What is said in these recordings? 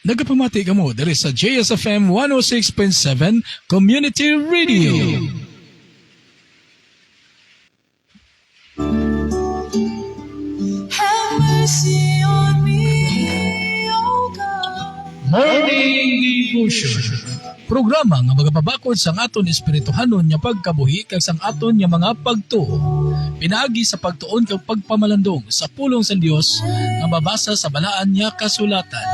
Nagapamati ka mo diri sa JSFM 106.7 Community Radio. Have mercy on me, O God. Morning Devotion. Programa nga magapabakod sang aton espirituhanon nga pagkabuhi kag sang aton nga mga pagtuo. Pinaagi sa pagtuon kag pagpamalandong sa pulong sa Dios nga mabasa sa balaan nga kasulatan.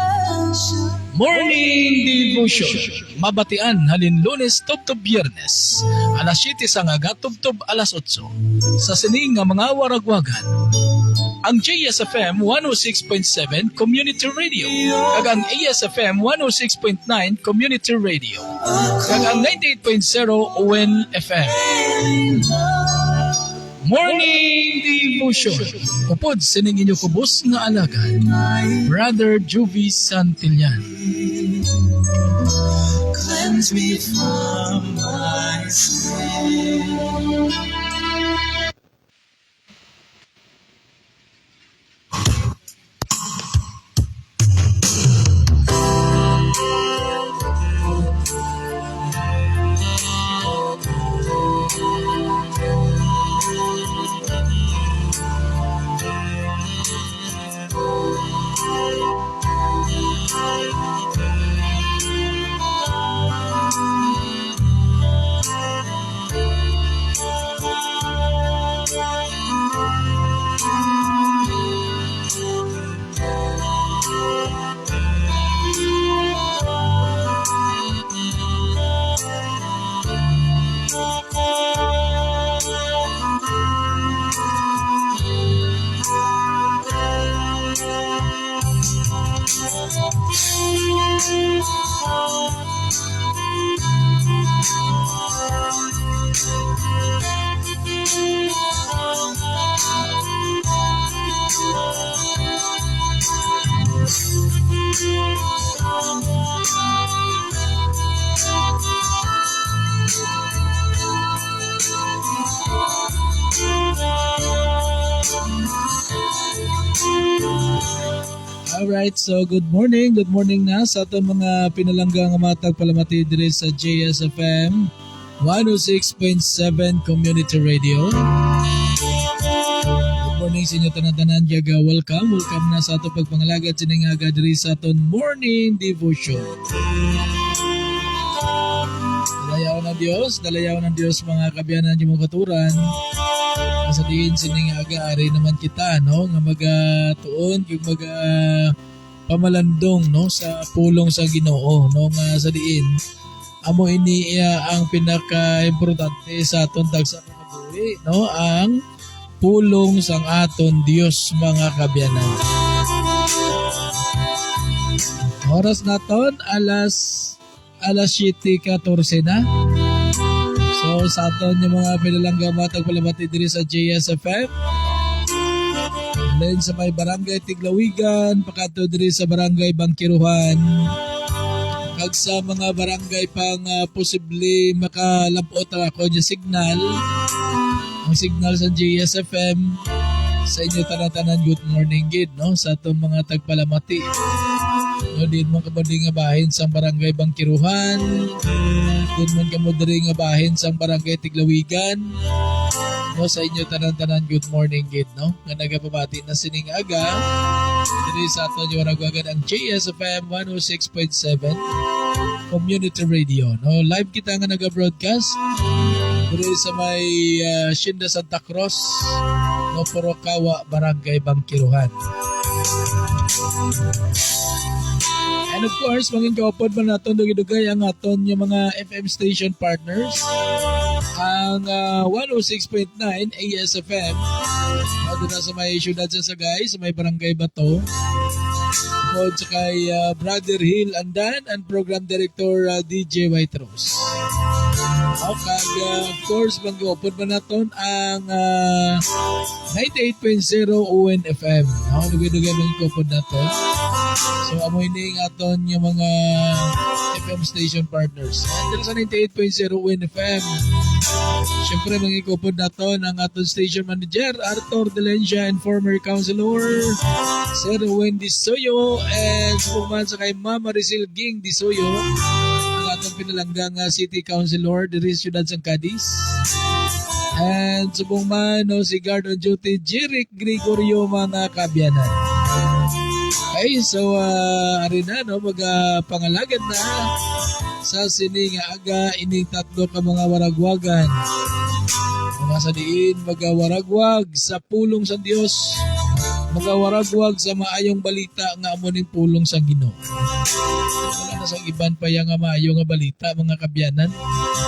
Morning Devotion. Mabatian halin Lunes tubtob Biyernes. Alas 7 sang aga tubtob alas 8. Sa sining nga mga waragwagan. Ang JSFM 106.7 Community Radio kag ang ASFM 106.9 Community Radio kag ang 98.0 ON FM. Morning Devotion. Upod sining inyo kubos nga alagad, Brother Juvie Santillan. Cleanse me from my sin. Alright, so good morning na sa aton mga pinalangga nga matag palamati diri sa JSFM 106.7 Community Radio. Good morning sa inyo tanan-tanan, yaga welcome na sa ato pagpangalagad siningaga diri sa aton Morning Devotion. Dalayaw ng Dios mga kabiyanan yung mga katuran. Sa diin siningaga ari naman kita no nga magatuon yung pamalandong no sa pulong sa Ginoo no nga sa diin amo ini ang pinaka-importante sa aton tagsa kinabuhi no ang pulong sang aton Dios mga kabyanan. Oras naton alas 7:14 na. So sa aton yung mga pinalangga matag palamati diri sa JSFM. Then sa may barangay Tiglawigan, pakato diri sa barangay Bangkiruhan. Kag sa mga barangay pang posible makalabot ako yung signal. Ang signal sa JSFM sa inyo tanan-tanan good morning gid no sa aton mga tagpalamati. No din mo kabading nga bahin sa barangay Bangkiruhan. Din man kamo diri nga bahin sa barangay Tiglawigan. No sa inyo tanan-tanan good morning gid no nga nagapabati na sining aga diri sa aton yung waragwagan ang JSFM 106.7 Community Radio no live kita nga naga-broadcast diri sa may Shinda Santa Cruz no Porokawa Barangay Bangkiruhan. And of course, mangin kaupod man naton dugay-dugay ang aton yung mga FM station partners. Ang 106.9 ASFM. Doon na sa may syudad sa Sagay, sa may Barangay Bato. Kod sa kay Brother Hill Andan and Program Director DJ White Rose. Okay, of course, mag-open man naton ang 98.0 ON FM. Dugay-dugay mangin kaupod naton. So amoy ning aton yung mga FM station partners. And sa 98.0 WinFM. Siyempre mangikupod naton ang aton station manager Arthur Delencia and former councilor Sir Wendy Soyo and subuman sa kay Mama Rizil Ging Di Soyo ang atong pinalanggang city councilor diri sa Ciudad San Cadiz. And subong man no, si guard on duty Jeric Gregorio mga kabyanan. Okay, so ari na no, magpangalagad na sa sining aga ining tatlo ka mga waragwagan. Mga sa diin magawaragwag sa pulong sa Dios. Magawaragwag sa maayong balita nga amo ning pulong sa Ginoo. Wala na sa iban pa yang maayo nga balita mga kabyanan.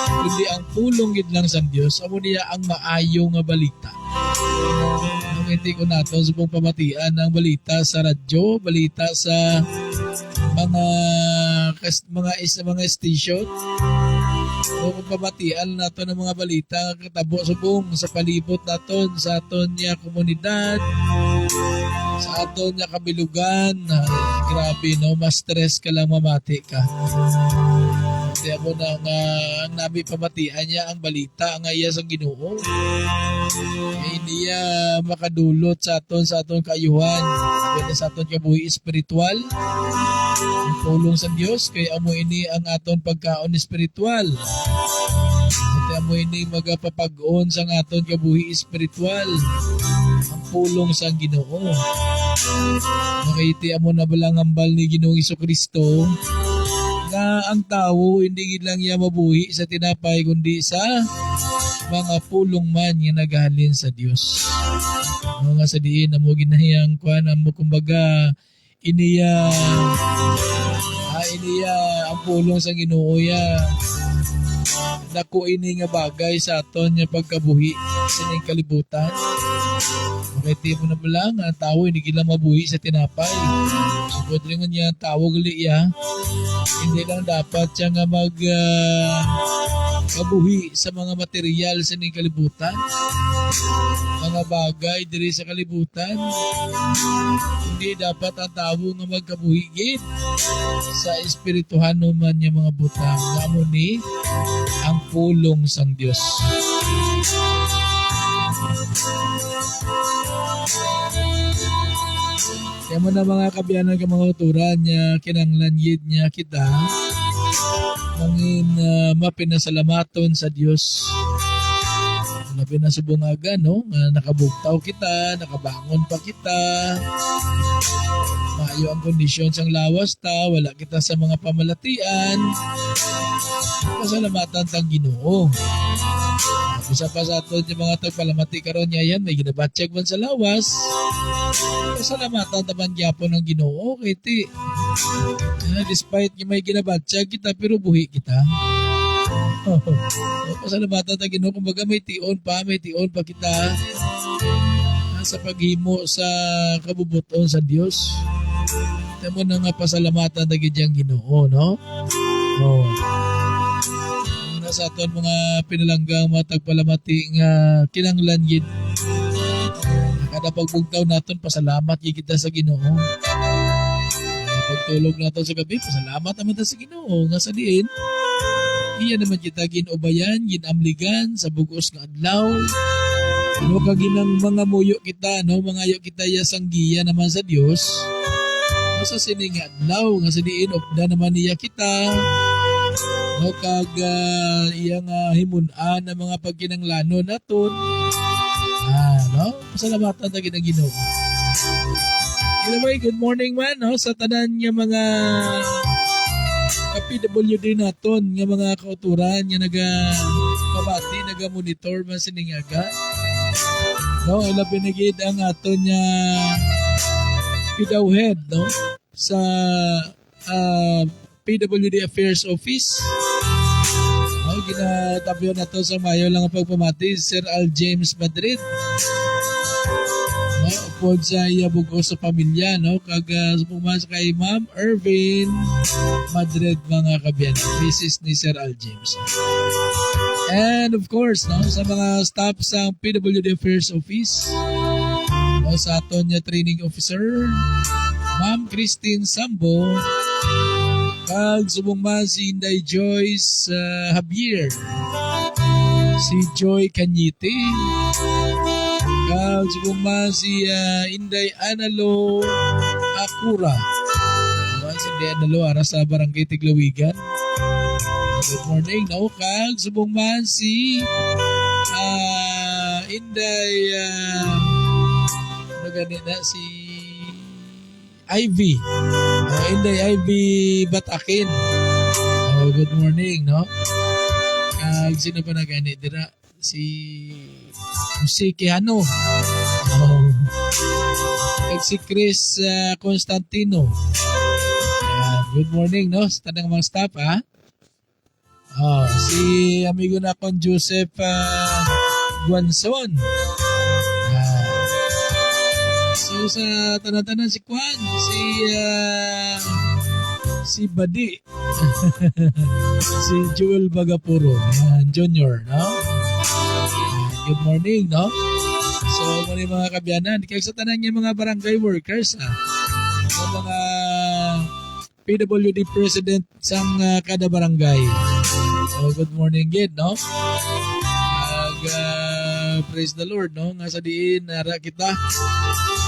Kundi ang pulong gid lang sa Dios amo niya ang maayo nga balita. Hindi ko nato sa pong pamatian ng balita sa radyo, balita sa mga station. O kung pamatian nato ng mga balita katabo subong sa palibot naton sa aton niya komunidad, sa aton niya kabilugan. Grabe no, mas stress ka lang mamati ka. Kaya mo na nga ang nabi pamatian niya ang balita nga iya sa Ginoo. Hindi niya makadulot sa aton kaayuhan, pwede sa aton kabuhi espiritual. Ang pulong sa Dios kay amo ini ang aton pagkaon espiritual. At amo ini magapapag-on sa aton kabuhi espiritual. Ang pulong sa Ginoo. Makaiti amo na balang ambal ni Ginoong Jesucristo na ang tao hindi gid lang iya mabuhi sa tinapay kundi sa mga pulong man nga nagahalin sa Dios. Mga sa diin amo ginahiyang kuan amo kumbaga iniya ang pulong sa Ginoo ya dako ini nga bagay sa aton nga pagkabuhi sa ning kalibutan. Makiti mo na pala nga tao hindi gila mabuhi sa tinapay. Sugod rin niya tao gali ya. Hindi lang dapat siya nga kabuhi sa mga material sa ning kalibutan. Mga bagay diri sa kalibutan. Hindi dapat ang tao nga magkabuhi gid sa espirituhan man niya mga butang. Ngamo ni ang pulong sang Dios. Kaya mo na mga kabyanan ka mga uturan niya, kinanglan yid niya kita, mangin mapinasalamaton sa Dios. Labi na subungaga, no? Nakabugtaw kita, nakabangon pa kita, maayo ang kondisyon sang lawas ta, wala kita sa mga pamalatian, pasalamatan tang Ginoo. Isa pa sa aton yung mga tagpalamati karon niya yan, may ginabatsyag man sa lawas. Pasalamatan taman gyapon ng Ginoo kay ti. Despite yung may ginabatsyag kita pero buhi kita. Pasalamatan tang Ginoo kumbaga may tion pa kita sa paghimo sa kabubuton sa Dios. Tamo na nga pasalamatan tang Ginoo, no? Oh. Sa aton mga pinalanggang mga tagpalamati nga kinanglan gid. Kada pagbugtaw naton pasalamat gid kita sa Ginoo. Pagtulog naton sa gabi pasalamat naman ta sa Ginoo nga sa diin iya naman kita ginubayan, ginamligan sa bugos nga adlaw. Ano ka ginang mga muyo kita, no? Mga ayo kita ya sanggiya naman sa Dios. Sa sining adlaw nga sa diin opda naman niya kita. No, kag iyang himun-an ng mga pagkinanglanon naton. No? Pasalamatan ta ginang Ginoo. Anyway, good morning man no sa tanan nga mga PWD naton nga mga kauturan nga nagapabati, nagamonitor man siningaga. No, ilabi na gid ang aton nga PWD no sa PWD Affairs Office. Ginatabyo na to sa mayo lang ang pagpamati Sir Al James Madrid. Upod sa iyabugo sa pamilya, no? Kag pumas kay Ma'am Irvin Madrid mga kabyanan. Mrs. ni Sir Al James. And of course, no, sa mga staff sa PWD Affairs Office, no, sa aton niya training officer, Ma'am Christine Sambo, kag subong man si Inday Joyce Javier, si Joy Canyite, kag subong man si Inday Analo Akura, si Inday Analo ara sa Barangay Tiglawigan. Good morning, no? Kag subong man si Inday si Ivy. Inday Ivy Batakin. Good morning, no? Kag sino pa nagani dira? Si Kihano. Kag si Chris Constantino. Good morning, no? Sa tanang mga staff, ha? Si amigo na akong Joseph Guanzon. So sa tanan-tanan si Kwan, si Badi. Si Joel Bagapuro, Junior, no? Good morning, no? So muli mga kabyanan, kaya sa tanan niya mga barangay workers, sa mga PWD president sang kada barangay. So good morning gid, no? Praise the Lord, no? Nga sa diin nara kita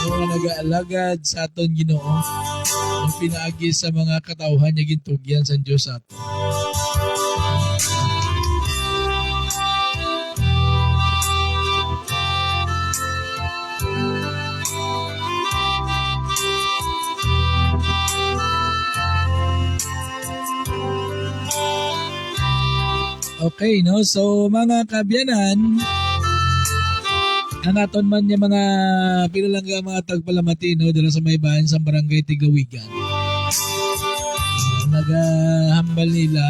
mga nag-aalagad sa aton Ginoo, ang pinaagi sa mga katawhan niya gintugyan sa Diyos ato. Okay, no? So mga kabyanan, ang aton man niya mga pinalangga mga tagpalamati, no, dala sa may bayan sa Barangay Tiglawigan. Nagahambal nila,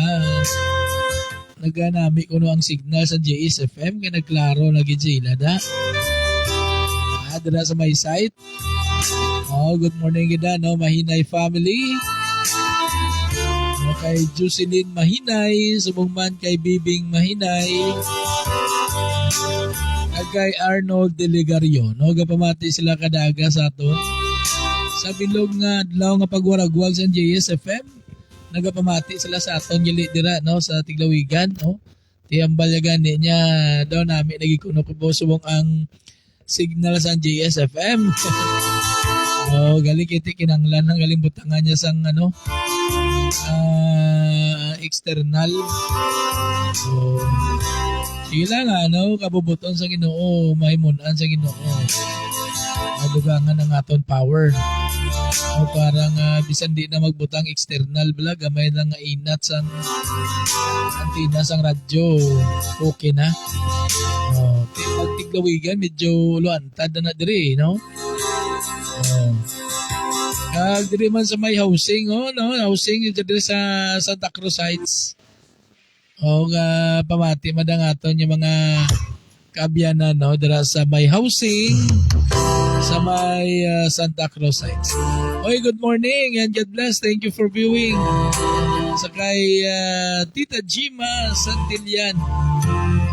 naganami ko no ang signal sa JSFM, kaya nagklaro na gitsila da. Dala sa may site. Good morning gida, no, Mahinay family. Kay Jocelyn Mahinay, subong man kay Bibing Mahinay, kay Arnold Delegario, no, gapamati sila kadaga sa aton. Sa bilog nga adlaw nga pagwaragwag sa JSFM, nagapamati sila sa aton gili dira, no, sa Tiglawigan, no. Tiyambal gani niya daw nami nagikuno ko subong ang signal sa JSFM. Gali kiti kinanglan ng galing butangan niya sang ano, external. So sila nga, no, kabubuton sa Ginoo, mahimunan sa Ginoo. Madugangan ng aton power. Parang bisan di na magbutang external bala, gamay lang nga inat sang antina sang radyo. Okay na. Pag Tiglawigan, medyo luantad na diri, no? Diri man sa may housing, no? Housing diri sa Santa Cruz Heights. Pamati madang aton yung mga kabyanan, no, dira sa may housing sa may Santa Cruz Heights. Good morning and God bless. Thank you for viewing. Sa kay Tita Jima Santillan,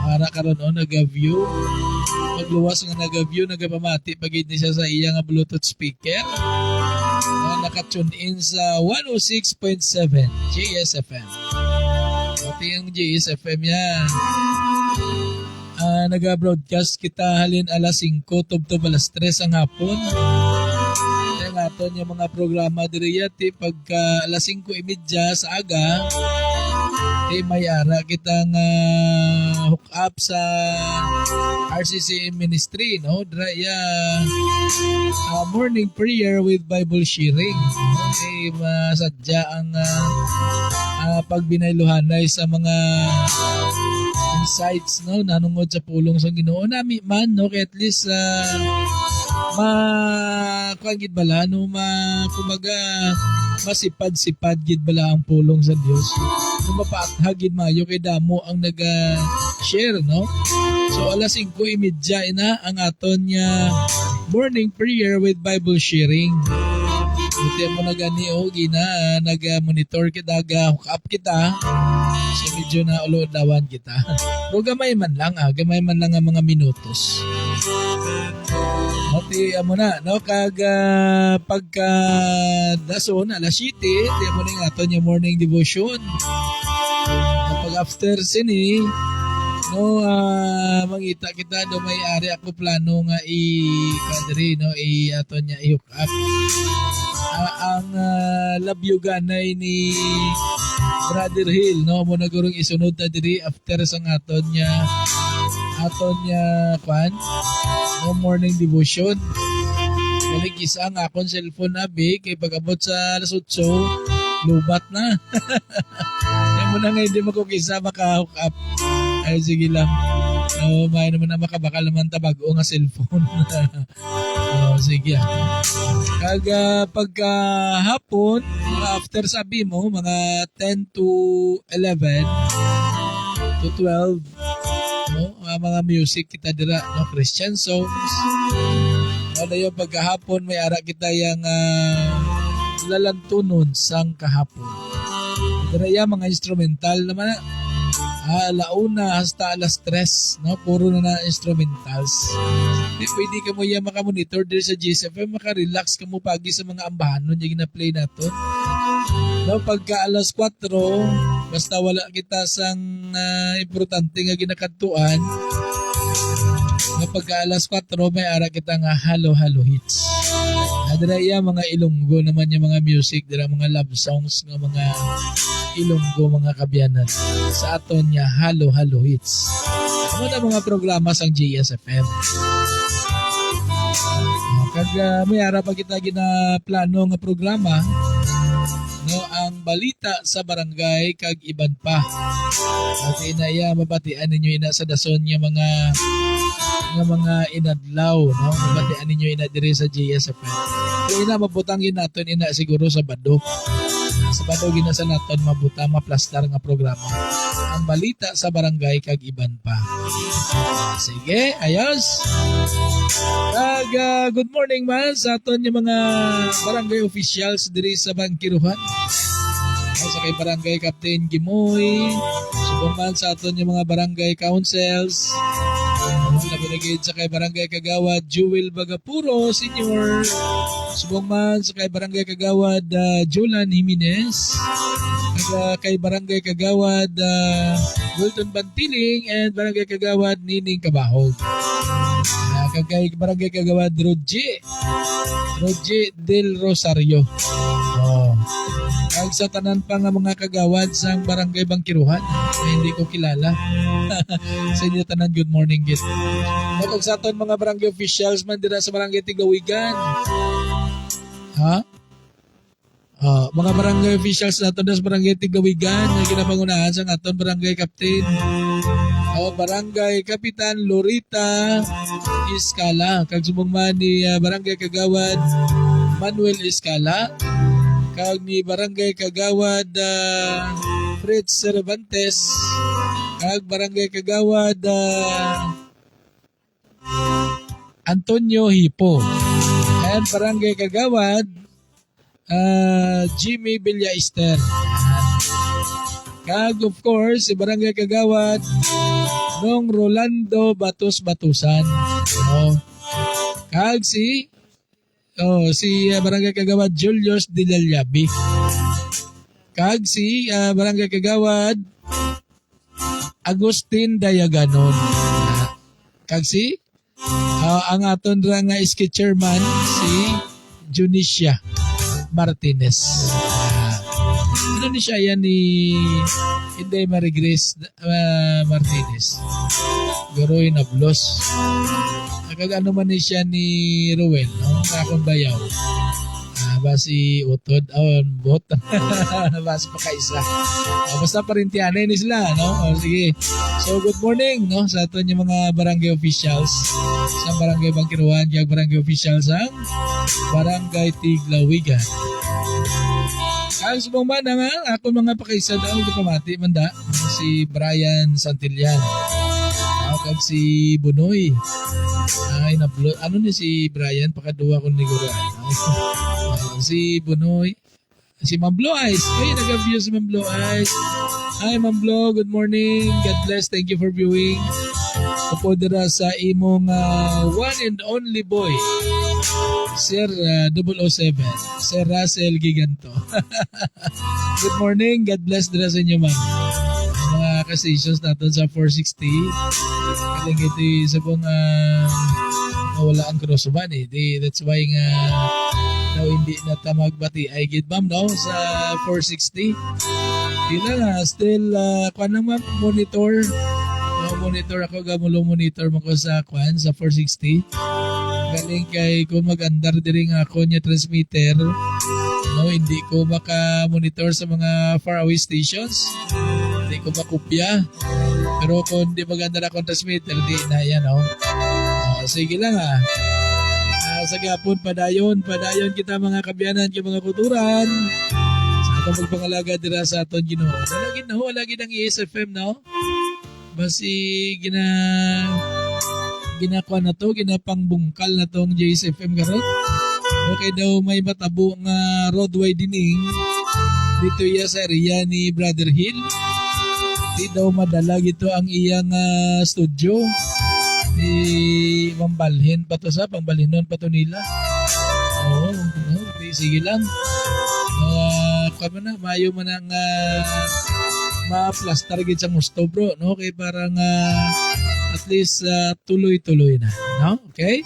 para karon nag-view. Pagluwas nga nag-view, nagapamati pagid ni siya sa iya nga Bluetooth speaker. Naka-tune in sa 106.7 JSFM. Pati yung JSFM yan. Nag-broadcast kita halin alas 5, tubtob alas 3 ang hapon. Kaya nga ito yung mga programa diri yati pagka alas 5:30 sa aga, may ara kitang hook up sa RCCM Ministry, no? Morning prayer with Bible sharing. Okay, masadya ang pagbinayluhanay sa mga insights, no, nanungod sa pulong sa Ginoo nami man, no, kaya at least kuangid bala, no, kumaga masipad-sipad gid bala ang pulong sa Dios, no, mapaathagid mayo kay damo ang naga-share, no. So alas 5:30 na ang aton niya morning prayer with Bible sharing. Buti mo na gani gina nag-monitor kita, hook up kita. So medyo na ulo-dawan kita. Pero gamay man lang ang mga minutos. Ati mo na, no? Kag pagka dason, alas 7, di mo na yung aton yung morning devotion. Pag after sini, no, mangita kita do may ari ako plano nga kadri, no, aton niya i-hook up. Ang labyuganay ni Brother Hill, no, mo nagurong isunod na diri after sang aton niya kwan, no, morning devotion. Galing isa ang akong cellphone na big, kay pag-abot sa alas 8, lubat na. Yan mo na nga hindi makukisa maka-hook up. Ay, sige lang. May naman na makabakal naman tabago nga cellphone. Sige. Kag pagka hapon, after sabi mo, mga 10 to 11 to 12, no, mga music kita dira, no, Christian songs. Ano yung pagkahapon, may ara kita yung lalantunon sang kahapon. Dira yung mga instrumental naman na. Alauna hasta alas 3, no? Puro na instrumentals. Di pwede ka mo yan makamonitor dito sa GSFM, makarelax ka mo pagi sa mga ambahanon yung gina-play nato. No, pagka alas 4, basta wala kita sang importante nga ginakatuan, no, pagka alas 4, may ara kita nga halo-halo hits. Dira iya mga Ilonggo naman yung mga music, dira mga love songs nga mga Ilonggo, mga kabyanan. Sa aton niya halo-halo hits. Ano na mga programa sang GSFM. Kag may ara pa kita ginaplano nga programa, no, ang balita sa barangay kag iban pa. At inaya mabatian ninyo ina sa dason nga mga inadlaw, no, mabatian ninyo ina diri sa GSFM. So ina mabutangin naton ina siguro sa Bado. Sa Bado ginasa naton mabuta maplastar nga programa. Ang balita sa barangay kag iban pa. Sige, ayos. Kag good morning man sa aton yung mga barangay officials diri sa Bangkiruhan. Sa kay barangay Captain Gimoy, subong man sa aton yung mga barangay councils. Labinagid sa kay barangay Kagawad Jewel Bagapuro Senior, subong man sa kay barangay Kagawad Julan Jimenez, kay barangay Kagawad Wilton Bantiling, and barangay Kagawad Nining Kabahog. Kay barangay Kagawad Roger Del Rosario. Kag sa tanan pa nga mga kagawad sa barangay Bangkiruhan na hindi ko kilala. Sa inyo tanan, good morning git. Kag sa aton mga barangay officials man dira sa barangay Tigawigan. Ha? Mga barangay officials nato sa barangay Tigawigan na ginapangunahan sa aton barangay captain. Barangay Kapitan Lorita Iskala. Kag subong man ni barangay Kagawad Manuel Iskala. Kag ni barangay Kagawad Fritz Cervantes, kag barangay Kagawad Antonio Hipo, and barangay Kagawad Jimmy Villaister. Kag of course si barangay Kagawad Nong Rolando Batus-Batusan. Kag si barangay Kagawad Julius Dilalyabi. Kag si barangay Kagawad Agustin Dayaganon. Kag si ang aton ra nga sketcherman si Junicia Martinez. Ano ni siya yan ni Inday Marie Grace Martinez. Goroy na blos. Kag ano man ni siya ni Ruel, no? Akong bayaw. Basi utod, bot. Basi pa kaisa. Basta parintianay ni sila, no? Sige. So, good morning, no? Sa aton yung mga barangay officials sa barangay Bangkiruhan, yung barangay officials ang barangay Tiglawigan. Ang subong man nga, ako mga pakaisa daw, pamati man da, si Brian Santillan. Kag si Bunoy. Ano ni si Brian? Pakaduwa ko ni Guru. Si Bunoy. Si Ma'am Blue Eyes. Ay, nag-view si Ma'am Blue Eyes. Hi, Ma'am Blue. Good morning. God bless. Thank you for viewing. Upo dira sa imong one and only boy. Sir 007, Sir Russell Giganto. Good morning, God bless din sa inyo, ma'am. Mga ka-stations natin sa 460. Kaling ito isa pong nawala ang crossover eh. That's why nga daw hindi na magbati ay gid ma'am no sa 460. Di na still kuan lang ma'am monitor. Monitor ako gamulo monitor mo ko sa kuan sa 460. Galing kay kung mag-andar diri nga ako nya transmitter. No, hindi ko maka-monitor sa mga faraway stations. Hindi ko makopya. Pero kung hindi magandar ako transmitter, di na yan, no? Sige lang, sa gapon, padayon kita mga kabyanan, mga kuturan. Sa atong magpangalaga dira sa aton Ginoo. Wala gid ang ESFM, no? Basi ginakuha na to, ginapangbungkal na tong JSFM karon. Okay daw may matabo nga roadway dining dito iya sa area ni Brother Hill. Di daw madala gito ang iyang studio. Di mambalhin pa to sa pangbalhinon pa to nila. Oo, di sige lang. Kamo na mayo man ang ma-plaster gid sa gusto bro, no? Kay parang at least tuloy-tuloy na, no? Okay?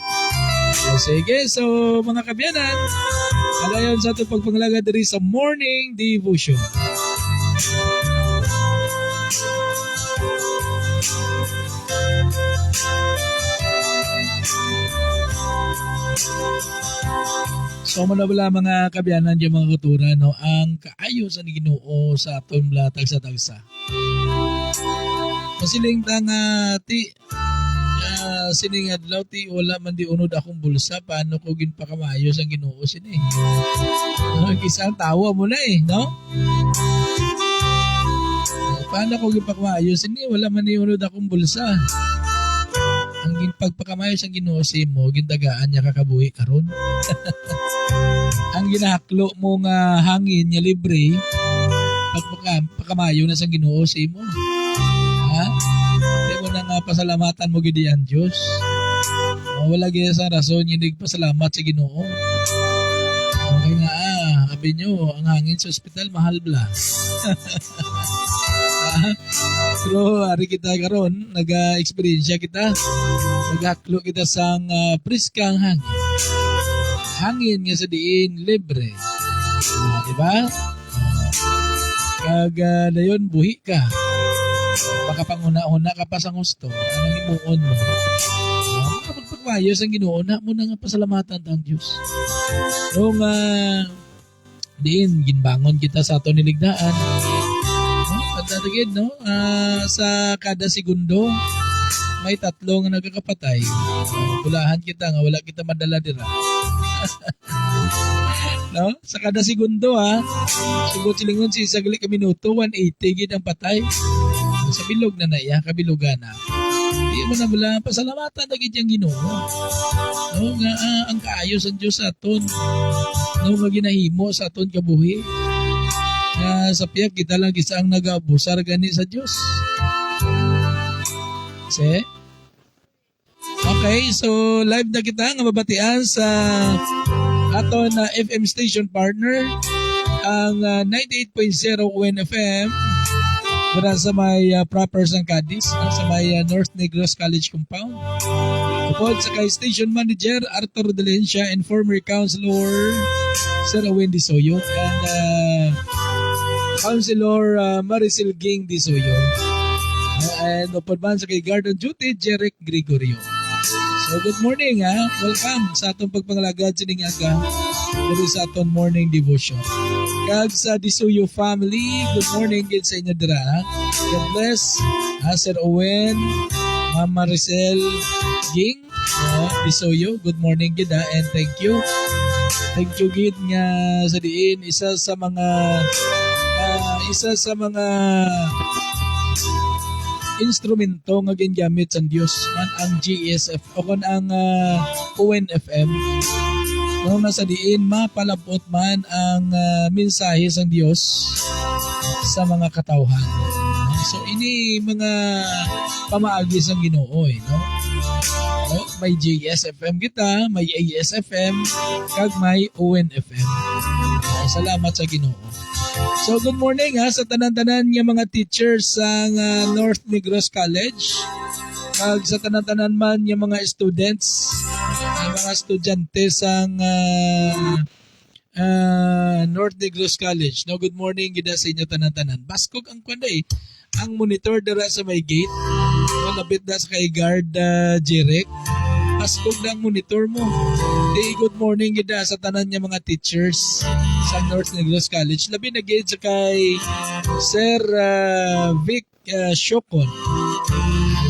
So, sige, so mga kabyanan, alayon sa itong pagpangalaga diri sa morning devotion. So manabala mga kabyanan yung mga kuturan, no? Ang kaayo sa Ginoo sa aton blatag sa tagsa. Masiling tanga ti sining adlaw ti wala man di unod akong bulsa paano ko ginpakamayo sa Ginoo sini. Isang tawa mo na no? Paano ko ginpakamayo sini wala man di unod akong bulsa. Ang ginpagpakamayo sa Ginoo mo gindagaan niya kakabuhi karon. Ang ginahaklo mo nga hangin niya libre pagpakamayo na sa Ginoo mo. Ha? Di mo na nga pasalamatan mo gidi ang Diyos. Wala gaya sa rason yung pasalamat sa Ginoo. Okay nga sabi nyo, ang hangin sa ospital mahal bla. Pero ari kita karon nag-experience kita. Nagaklo kita sang priskang hangin. Hangin nga sa diin libre. Diba? Kag dayon buhi ka. Baka panguna-una ka pa sa gusto. Anong imuon mo? Kapag pagmayos ang Ginoo na mo na nga pasalamatan ang Diyos. Nung diin ginbangon kita sa aton niligdaan. Pagtatagid, no? Sa kada segundo may 3 nga nagkakapatay. Bulahan kita nga wala kita madala dira. No? Sa kada segundo sugot silingon si sagli ka minuto 180 gid ang patay. Sa bilog na naiya kabilugan na. Di mo na bala pasalamatan na gid yang Ginoo. No nga ang kaayo sa Dios sa aton. No nga ginahimo sa aton kabuhi. Nga sa piyak kita lang isa ang nag-abusar gani sa Dios. Okay, so live na kita nga mabatian sa aton na FM station partner ang 98.0 UNFM dara sa may proper sang Cadiz sa may North Negros College Compound. Upod sa kay station manager Arthur Delencia and former councilor Sir Owen Disoyo and Councilor Maricel Ging Disoyo. And upod man sa kay Garden Duty Jeric Gregorio. So good morning welcome sa atong pagpangalagad sining aga dito sa atong morning devotion. Kag sa Disuyo family, good morning gid sa inyo dira. God bless Sir Owen, Ma'am Maricel Ging, Disuyo, good morning gid and thank you. Thank you gid nga sa diin isa sa mga instrumento nga gingamit sa Dios man ang GSF o kon ang UNFM. Nung nasa diin mapalabot man ang mensahe sa Dios sa mga katawhan. So ini mga pamaagi sa Ginoo no. No? May JSFM kita, may ASFM, kag may ONFM. Salamat sa Ginoo. So good morning sa tanan-tanan nga mga teachers sa North Negros College. Kag sa tanan-tanan man nga mga students, mga estudyante sa North Negros College. No, good morning gid sa inyo tanan-tanan. Baskog ang kunday. Ang monitor dira sa may gate. Malapit na sa kay guard Jirek. Baskog na ang monitor mo. Good morning gid sa tanan nga mga teachers sa North Negros College. Labi na gid sa kay Sir Vic Shokon.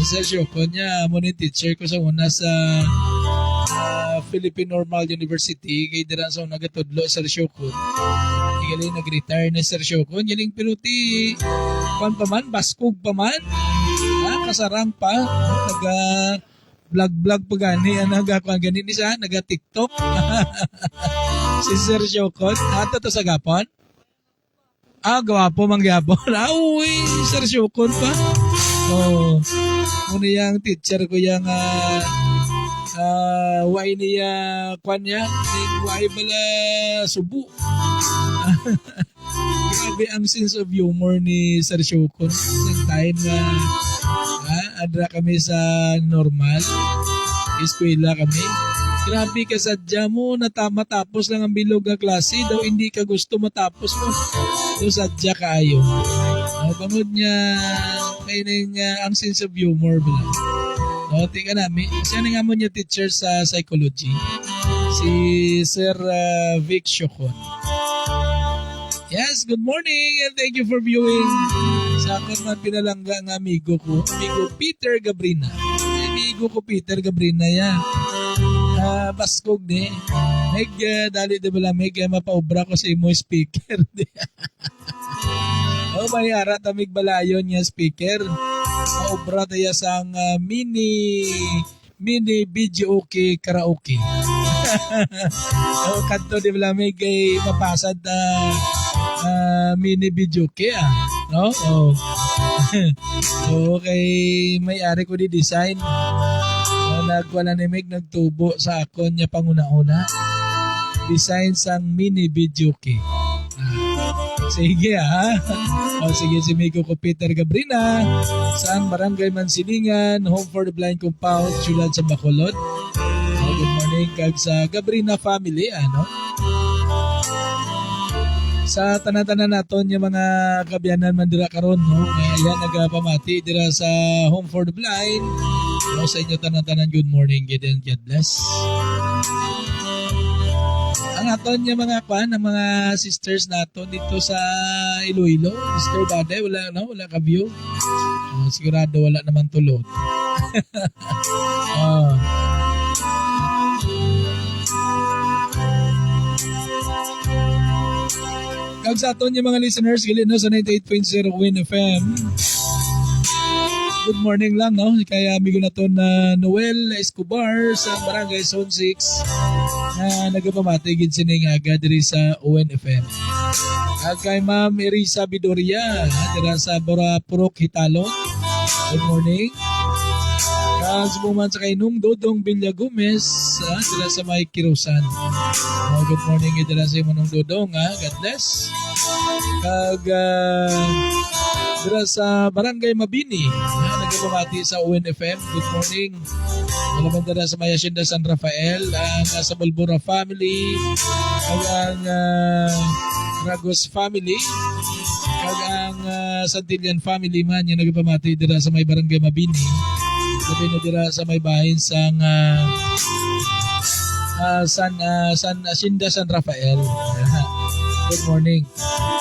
Sir Shokon niya mo ni teacher ko sa una sa Philippine Normal University kay dira sa nagatudlo Sir Shokon. Galing nag-retire na Sir Shokon. Galing pinuti pan pa man, baskog pa man. Kasarang pa. Vlog pa gani. Nagakuan gani ni sa naga-TikTok. Si Sir Shokon. Ato to sa gapon. Gawapo mangyapon. Uy, Sir Shokon pa. Muna yung teacher ko yung why niya kwan niya why bala subo. Grabe ang sense of humor ni Sir Shokon sa time na adra kami sa normal eskwela kami. Grabe ka sadya mo matapos lang ang bilog na klase daw hindi ka gusto matapos mo. So sadya kaayo. Panood niya kaining ang sense of humor bala. Tingnan namin. Siya nga mo niya teacher sa psychology. Si Sir Vic Shokon. Yes, good morning and thank you for viewing. Sa akin man pinalangga ng amigo ko. Amigo Peter Gabrina. Amigo ko Peter Gabrina yan. Baskog ni. Dali de bala meg mapaobra ko sa imo speaker. Mayara tamig balayon niya speaker. Maobra tayo sa mini video okay karaoke. Kanto di bala may kay mapasad na mini video okay no? Okay, may-ari ko di design. Nagwala ni Meg nagtubo sa akon niya panguna-una. Design sang mini video okay. Sige sige si Miko ko Peter Gabrina sa Barangay Mansilingan, Home for the Blind Compound, Ciudad sa Bacolod. Good morning kag sa Gabrina family sa tanan-tanan naton yung mga kabyanan man dira karon no. Ayan nagapamati dira sa Home for the Blind. Sa inyo tanan-tanan good morning and God bless. Ang aton yung mga ang mga sisters nato dito sa Iloilo. Sister Baday, wala ka view. Sigurado wala naman tulod. Kag sa aton yung mga listeners gilid no sa 98.0 Win FM. Good morning lang no kaya amigo naton na Noel Escobar sa Barangay Zone 6 na nagapamati gid sini nga aga diri sa ONFM. Kag kay Ma'am Erisa Bidoria dira sa Purok Hitalo. Good morning. Kag subuman sa kay Nung Dodong Villa Gomez dira sa May Kirusan. Good morning dira sa Nung Dodong God bless. Kag dira sa Barangay Mabini nagpapamati sa ONFM. Good morning. Alaman dira sa May Hacienda San Rafael, ang sa Balbora family, ang Ragos family, ang Santillan family man yung nagpapamati dira sa May Barangay Mabini. Sabi na dira sa May bahin sang Hacienda San Rafael. Good morning.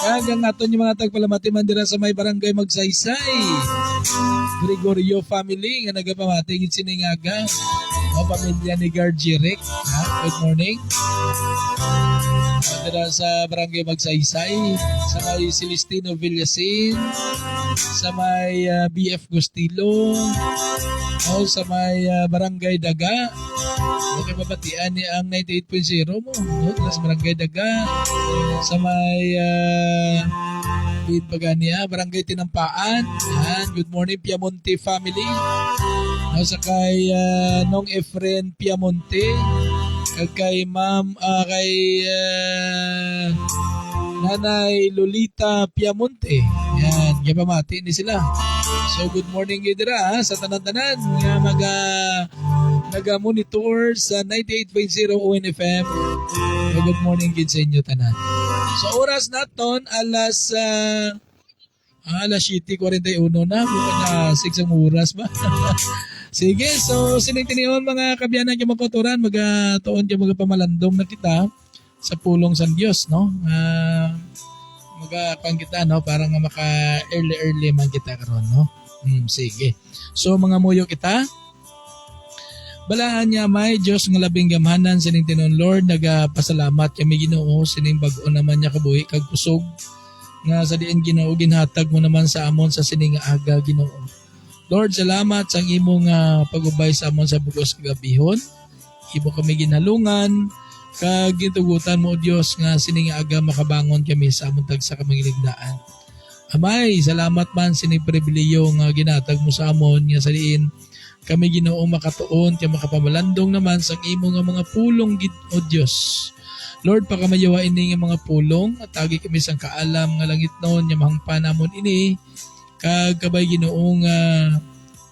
Kagang naton yung mga tagpalamati man dira sa May Barangay Magsaysay. Gregorio family nga nagapamati gid siningaga. O pamilya ni Guard Jirek. Good morning. Dira sa Barangay Magsaysay, sa May Celestino Villasin, sa May BF Gustilo, o sa May Barangay Daga. Okay, babatian niya ang 98.0 mo. Sa Barangay Daga, sa May Barangay Tinampaan. Good morning, Piamonte family. No, sa kay Nong Efren Piamonte, kag kay Ma'am kay Nanay Lolita Piamonte. Yan, gipamati ni sila. So good morning gid dira sa tanan-tanan nga naga-monitor sa 98.0 ONFM. So good morning gid sa inyo tanan. So oras naton alas 7:41 na, bukan na 6 ang oras ba? Sige, so sinigtinion mga kabyanan yung magkuturan, magatuon yung mga pamalandong na kita sa pulong sa Diyos, no? Magakang kita, no? Para nga maka-early man kita karon, no? Sige. So mga muyo kita, balahan niya may Diyos ng labing gamhanan sining tinon Lord, nagapasalamat kami Ginoo sining bag-o naman niya kabuhi kag kusog nga sa diin Ginoo ginhatag mo naman sa amon sa sining aga Ginoo. Lord, salamat sa imong pagubay sa amon sa bugos kagabihon. Imo kami ginhalungan kag gitugutan mo o Dios nga sining aga makabangon kami sa amon tagsa ka mangiligdaan. Amay, salamat man sining pribileyo nga ginatag mo sa amon nga sa diin kami Ginoo makatuon kay makapamalandong naman sa imo nga mga pulong o Dios. Lord, pakamayawain ni nga mga pulong at agi kami sang kaalam nga langit noon nga mahangpan namon ini kag kabay Ginoo nga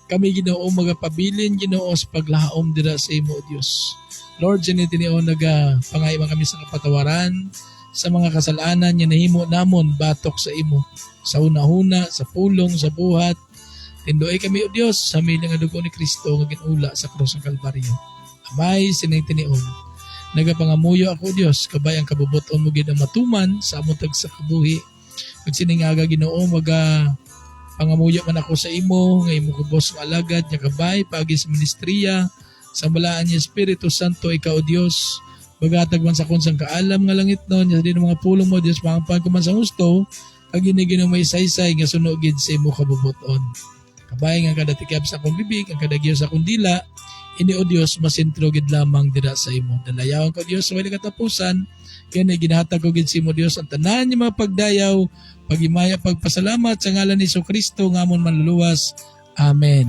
kami Ginoo magapabilin Ginoo sa paglaom dira sa imo o Dios. Lord, sinitinion pangay man kami sa kapatawaran sa mga kasalanan nga nahimo namon batok sa imo sa una-una sa pulong sa buhat. Tindoy kami o Dios sa miling nga dugo ni Kristo nga ginula sa krus ng Kalbaryo. Amay sinitinion nagapangamuyo ako Dios kabay ang kabubuton mo gid ang matuman sa among tagsa kabuhi. Ug siningaga Ginoo pangamuyo man ako sa imo nga imo kubos nga alagad nga kabay paagi sa ministriya sa balaan ni Espiritu Santo ikaw o Dios bagatag man sa kunsang kaalam nga langit noon nga din mga pulong mo Dios mangpan ko man sa gusto kag ginigino may saysay nga sunugid sa imo kabubuton kabay nga kada tikab sa akong bibig ang kada giyo sa akong dila ini o Dios masentro gid lamang dira sa imo dalayawan ko Dios sa wali katapusan kaya ginahatag ko gid sa imo Dios ang tanan nga mga pagdayaw pagimaya pagpasalamat sa ngalan ni Kristo nga amon manluluwas. Amen.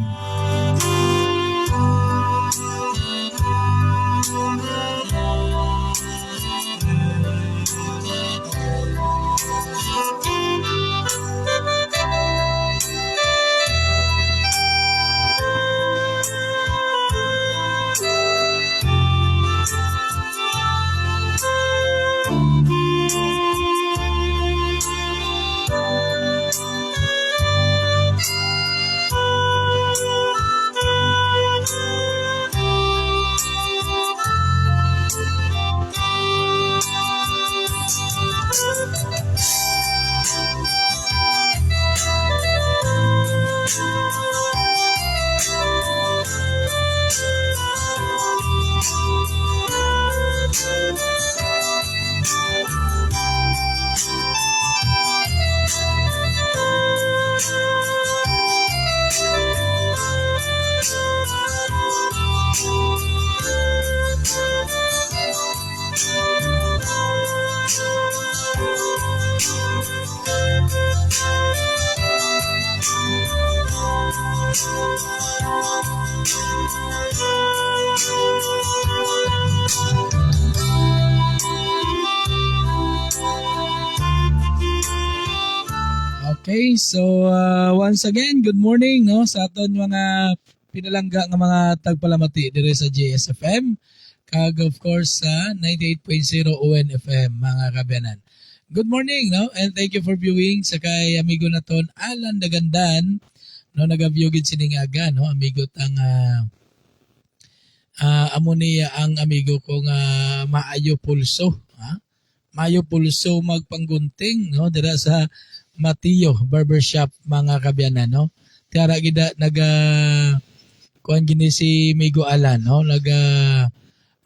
Okay, so once again, good morning no sa aton mga pinalangga nga mga tagpalamati dire sa GSFM kag of course sa 98.0 ONFM mga kabyanan. Good morning no and thank you for viewing sa kay amigo naton Alan Dagandan no naga-view gid sining aga no amigo tang amo niya ang amigo ko nga Maayo Pulso Maayo Pulso magpanggunting no dira sa Mateo Barbershop mga kabyanan no. Tiara gida kuan gini si Migo Alan no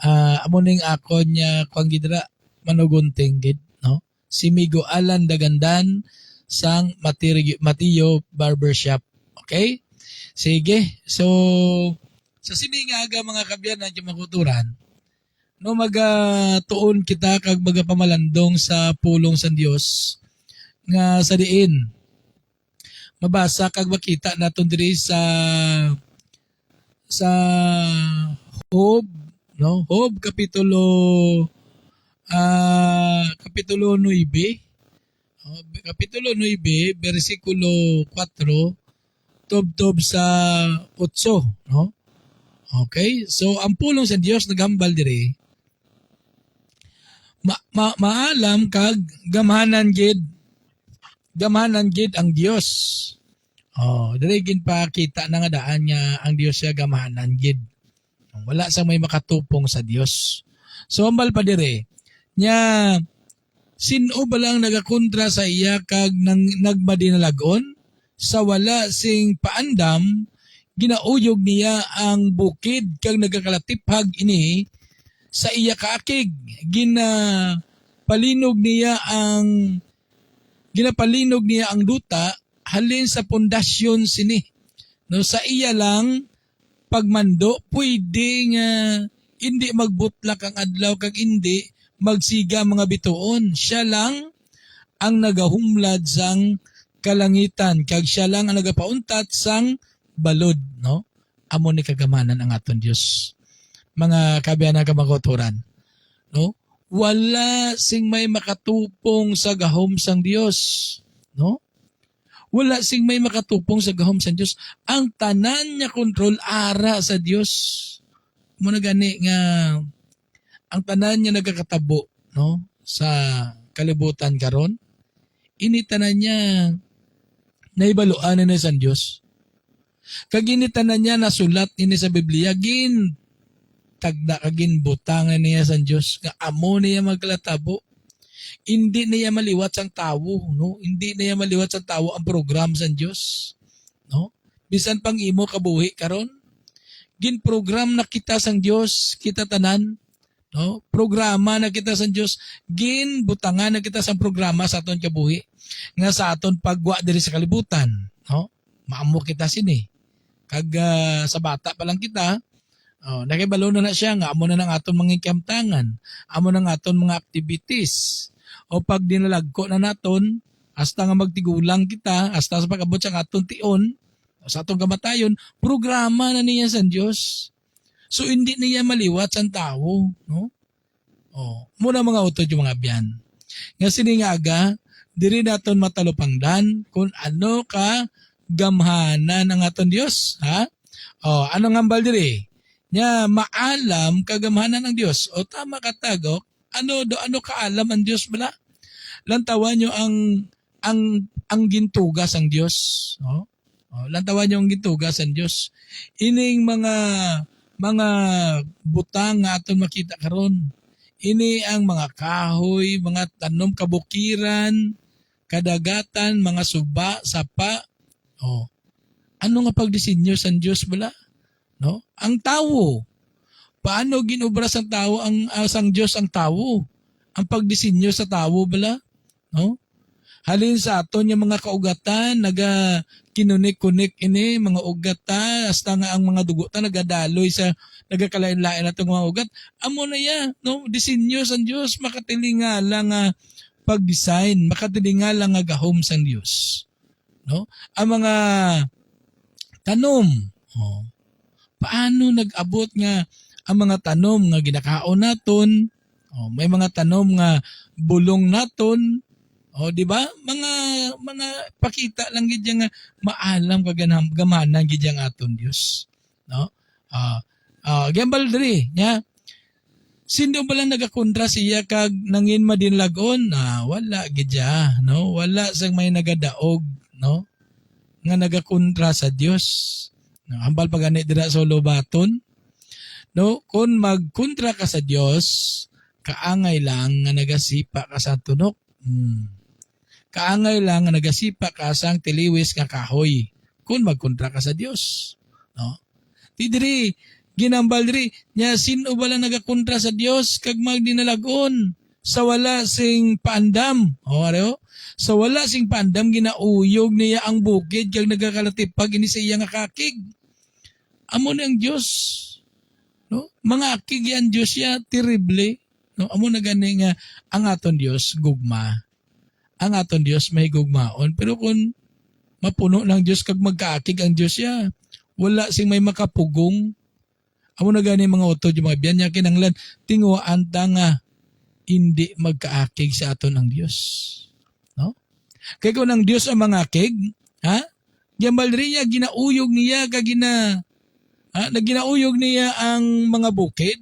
amo ning akon nya kuan gidra manugunting gid no. Si Migo Alan Dagandan sang Mateo Barbershop. Okay? Sige. So sa siningaga mga kabyanan yung makuturan no magatuon kita kag magapamalandong sa pulong sa Dios nga sa diin mabasa kag makita naton diri sa sa Job, no? Job kapitulo 9, kapitulo 9, versikulo 4, tubtob sa 8, no? Okay? So ang pulong sa Dios naghambal diri maalam kag gamhanan gid ang Dios. Diri ginpakita na nga daan nga ang Dios siya gamhanan gid. Wala sa may makatupong sa Dios. So ambal pa diri nya sino ba lang nagakontra sa iya kag nagmadinalagon sa wala sing paandam ginauyog niya ang bukid kag nagakalatiphag ini sa iya kaakig ginapalinog niya ang duta halin sa pundasyon sini. No, sa iya lang pagmando pwede nga hindi magbutlak ang adlaw kag hindi magsiga mga bituon. Siya lang ang nagahumlad sang kalangitan kag siya lang ang nagapauntat sang balod, no? Amo ni kagamanan ang aton Dios. Mga kabiyanan ka makoturan, no? Wala sing may makatupong sa gahom sang Dios, no? Wala sing may makatupong sa gahom sang Dios. Ang tanan niya kontrol ara sa Dios. Muna gani nga ang tanan niya nagakatabo, no? Sa kalibutan karon. Ini tanan niya naibaluan na sa Dios. Kag ini tanan niya nasulat ini sa Biblia tagda kagin butangan niya sa Dios nga amo niya maglatabo. Hindi niya maliwat sang tawo, no? Hindi niya maliwat sang tawo ang program sa Dios, no? Bisan pang imo kabuhi karon, gin-program na kita sang Dios, kita tanan, no? Programa na kita sang Dios, gin-butangan na kita sang programa sa aton kabuhi nga sa aton pagwa diri sa kalibutan, no? Maamo kita sini. Kag sa bata pa lang kita, nakibalo na siya nga amo na ng aton mga ikamtangan, amo na ng aton mga activities. O pag dinalagko na naton, hasta nga magtigulang kita, hasta sa pag-abot sa aton tion, sa aton kamatayon, programa na niya sa Dios. So hindi niya maliwat sa tao, no? Muna mga utod yung mga biyan. Nga siningaga, diri naton matalupangdan kung ano ka gamhanan ng aton Dios, ha? Ano nga hambal diri? Nya maalam kagamhanan ng Dios. O tama katagok, ano kaalam ang Dios bala? Lantawan nyo ang gintugas ang Dios, no? Lantawan nyo ang gintugas ang Dios. Ining mga butang nga aton makita karon. Ini ang mga kahoy, mga tanom kabukiran, kadagatan, mga suba, sapa. Ano nga pagdisenyo sa Dios bala? No? Ang tao. Paano ginobra sang tao sang Dios ang tao? Ang pagdisenyo sa tao bala, no? Halin sa aton yung mga kaugatan naga kinunik-kunik ini mga ugata hasta nga ang mga dugo ta nagadaloy sa nagakalain-lain natong mga ugat. Amo na ya, no? Disenyo sang Dios makatilingala nga pag-design, makatilingala nga gahom sang Dios. No? Ang mga tanom, paano nag-abot nga ang mga tanom nga ginakaon naton, may mga tanom nga bulong naton, di ba? Mga pakita lang gid nga maalam kaganam gamanan gid yang aton Dios, no? Gambal diri nya. Sino ba lang nagakontra siya kag nangin madinlagon? Wala gid ya, no? Wala sang may nagadaog, no? Nga nagakontra sa Dios. No, hambal pa gani dira sa lobaton. No, kung magkontra ka sa Dios, kaangay lang nga nagasipa ka sa tunok. Kaangay lang nga nagasipa ka sang tiliwis nga kahoy. Kung magkontra ka sa Dios, no? Ti diri ginambal diri nya sino ba lang nagakontra sa Dios kag magdinalagon sa wala sing paandam. Areo? Sa wala sing paandam ginauyog niya ang bukid kag nagakalatipag ini sa iya nga kakig. Amo na ang Dios. No? Mga akig yan Dios ya terrible. No? Amo na gani nga ang aton Dios gugma. Ang aton Dios may gugmaon pero kung mapuno ng Dios kag magkaakig ang Dios ya, wala sing may makapugong, Amo na gani mga utod yung mga biyan niya kinanglan tinguan ta nga hindi magkaakig sa aton ang Dios. No? Kay kung ang Dios ang mangakig, ha? Gambal rin niya ginauyog niya naginauyog niya ang mga bukid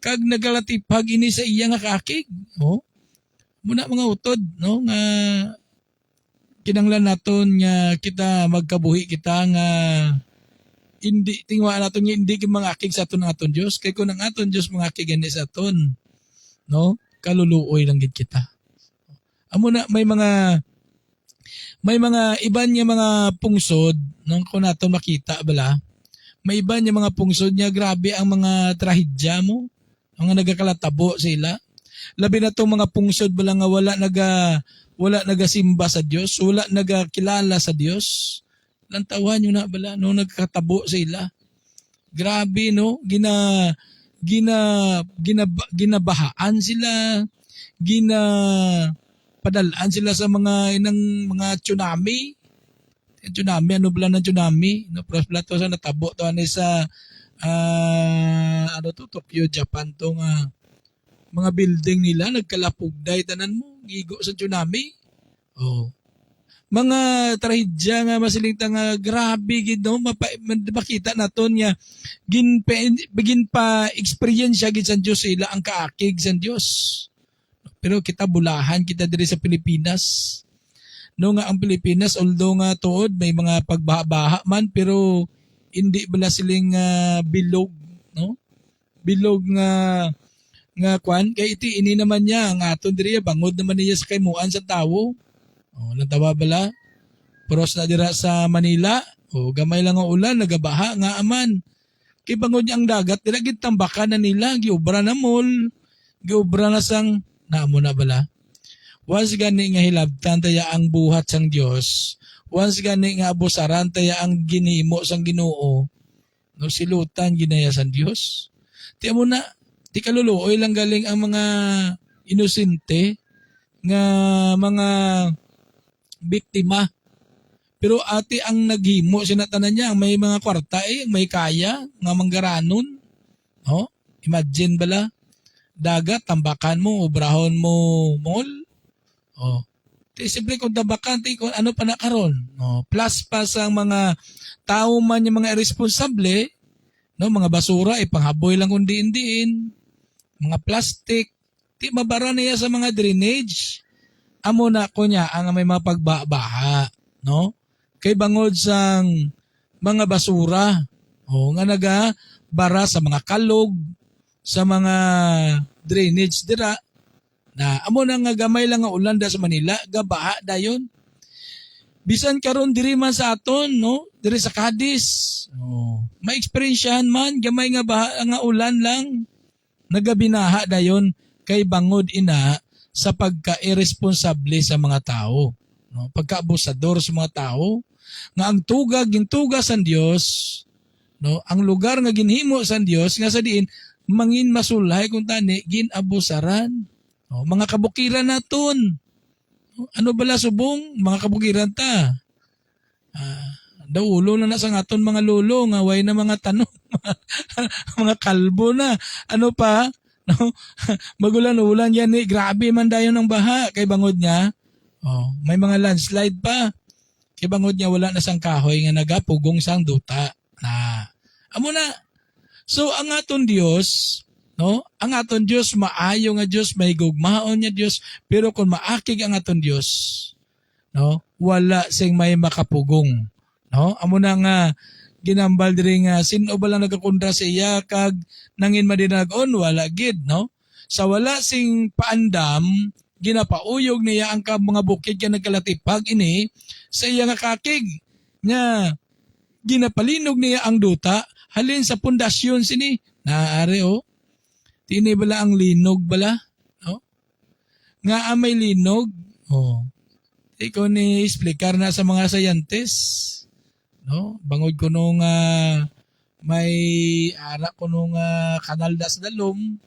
kag nagalatipag ini sa iya nga kaakig. Oh? Muna mga utod, no? Nga kinanglan naton nga kita magkabuhi kita nga hindi tingwa naton nga hindi mangakig sa aton Dios kay kun ang aton Dios mangakig ani sa aton, no? Kaluluoy lang gid kita. Amo na may mga iban nga mga pungsod nang kun naton makita bala. May iban nga mga pungsod niya grabe ang mga trahedya mo. Ang nagakalatabo sila. Labi na tong mga pungsod bala nga wala nagasimba sa Dios, wala nagakilala sa Dios. Lantawan nyo na bala no nagkatabo sila. Grabe no, ginabahaan sila, padalaan sila sa mga tsunami. Tsunami, ano bala ng tsunami? No, pala to sa natabo to ani sa Tokyo, Japan to nga mga building nila nagkalapugday tanan mo gigo sa tsunami. Oh. Mga trahedya nga masilingta nga grabe gid no makita naton nga begin pa experience gid sa Dios sila ang kaakig sa Dios. Pero kita bulahan kita diri sa Pilipinas. No nga ang Pilipinas although nga tuod may mga pagbaha man pero hindi bala siling bilog, no? Bilog nga kwan kay iti ini naman niya ang aton diri bangod naman niya sa kaymuan sa tawo. Oh, lantawa bala. Puros na dira sa Manila, gamay lang ang ulan nagabaha nga aman. Kay bangod niya ang dagat dira gid tambakan na nila giobra na mall, giobra na sang naamo na bala. Once gani nga hilabtan taya ang buhat sang Dios, once gani nga abusaran taya ang ginhimo sang Ginoo, no silutan ginaya sang Dios. Ti mo na ti kaluluoy lang galing ang mga inosente nga mga biktima. Pero ati ang naghimo sinatanan niya may mga kwarta may kaya nga manggaranon. No? Imagine bala dagat tambakan mo obrahon mo mall. Oh. Ti simple kung tambakan ti kung ano pa na karon. No? Plus pa sa mga tao man yung mga irresponsable, no mga basura panghaboy lang kung diin-diin. Mga plastic, ti mabara niya sa mga drainage. Amo na ko niya ang may mga pagbabaha, no? Kay bangod sang mga basura, nga nagabara sa mga kalog, sa mga drainage dira, na amo na nga gamay lang nga ulan da sa Manila, gabaha dayon. Bisan karon diri man sa aton, no? Diri sa Cadiz, ma-experiencehan man, gamay nga baha nga ulan lang, nagabinaha dayon, kay bangod ina, sa pagka-irresponsable sa mga tao, no? Pagka-abusador sa mga tao, nga ang gintuga sa Dios, no? Ang lugar nga ginhimo sa Dios nga sa diin mangin masulhay kung tani ginabusaran, no? Mga kabukiran naton, no? Ano bala subong mga kabukiran ta? Daulo na sa aton mga lolo nga way na mga tanong mga kalbo na ano pa. No? Magulan-ulan yan grabe man dayon ang baha kay bangod niya. May mga landslide pa. Kay bangod niya wala na sang kahoy nga nagapugong sang duta. Amo na. So ang aton Dios, no? Ang aton Dios maayo nga Dios, may gugmaon niya Dios, pero kung maakig ang aton Dios, no? Wala sing may makapugong, no? Amo na nga ginambal diri nga sino ba lang nagakundra sa iya kag nangin madinagon wala gid, no? Sa wala sing paandam ginapauyog niya ang mga bukid nga nagkalatipag ini sa iya nga kakig nga ginapalinog niya ang duta halin sa pundasyon sini naari tini bala ang linog bala, no? Nga may linog ikaw ni explicar na sa mga sayentes. No, bangod ko nung may ara ko nung kanal das dalom,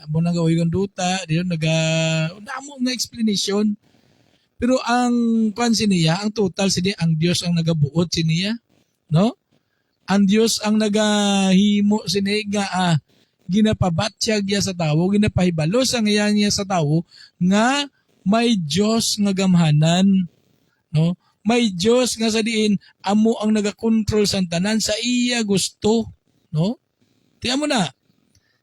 mo nang gawin kong duta, diyon namo na explanation. Pero ang kwan siniya, ang total siniya, ang Dios ang nagabuot siniya, no? Ang Dios ang nagahimo sini nga ginapabatsyag ya sa tawo, ginapahibalo sa ngayon niya sa tawo nga may Dios nga gamhanan, no? May Dios nga sa diin amo ang nagakontrol sa tanan sa iya gusto, no? Tiyan mo na.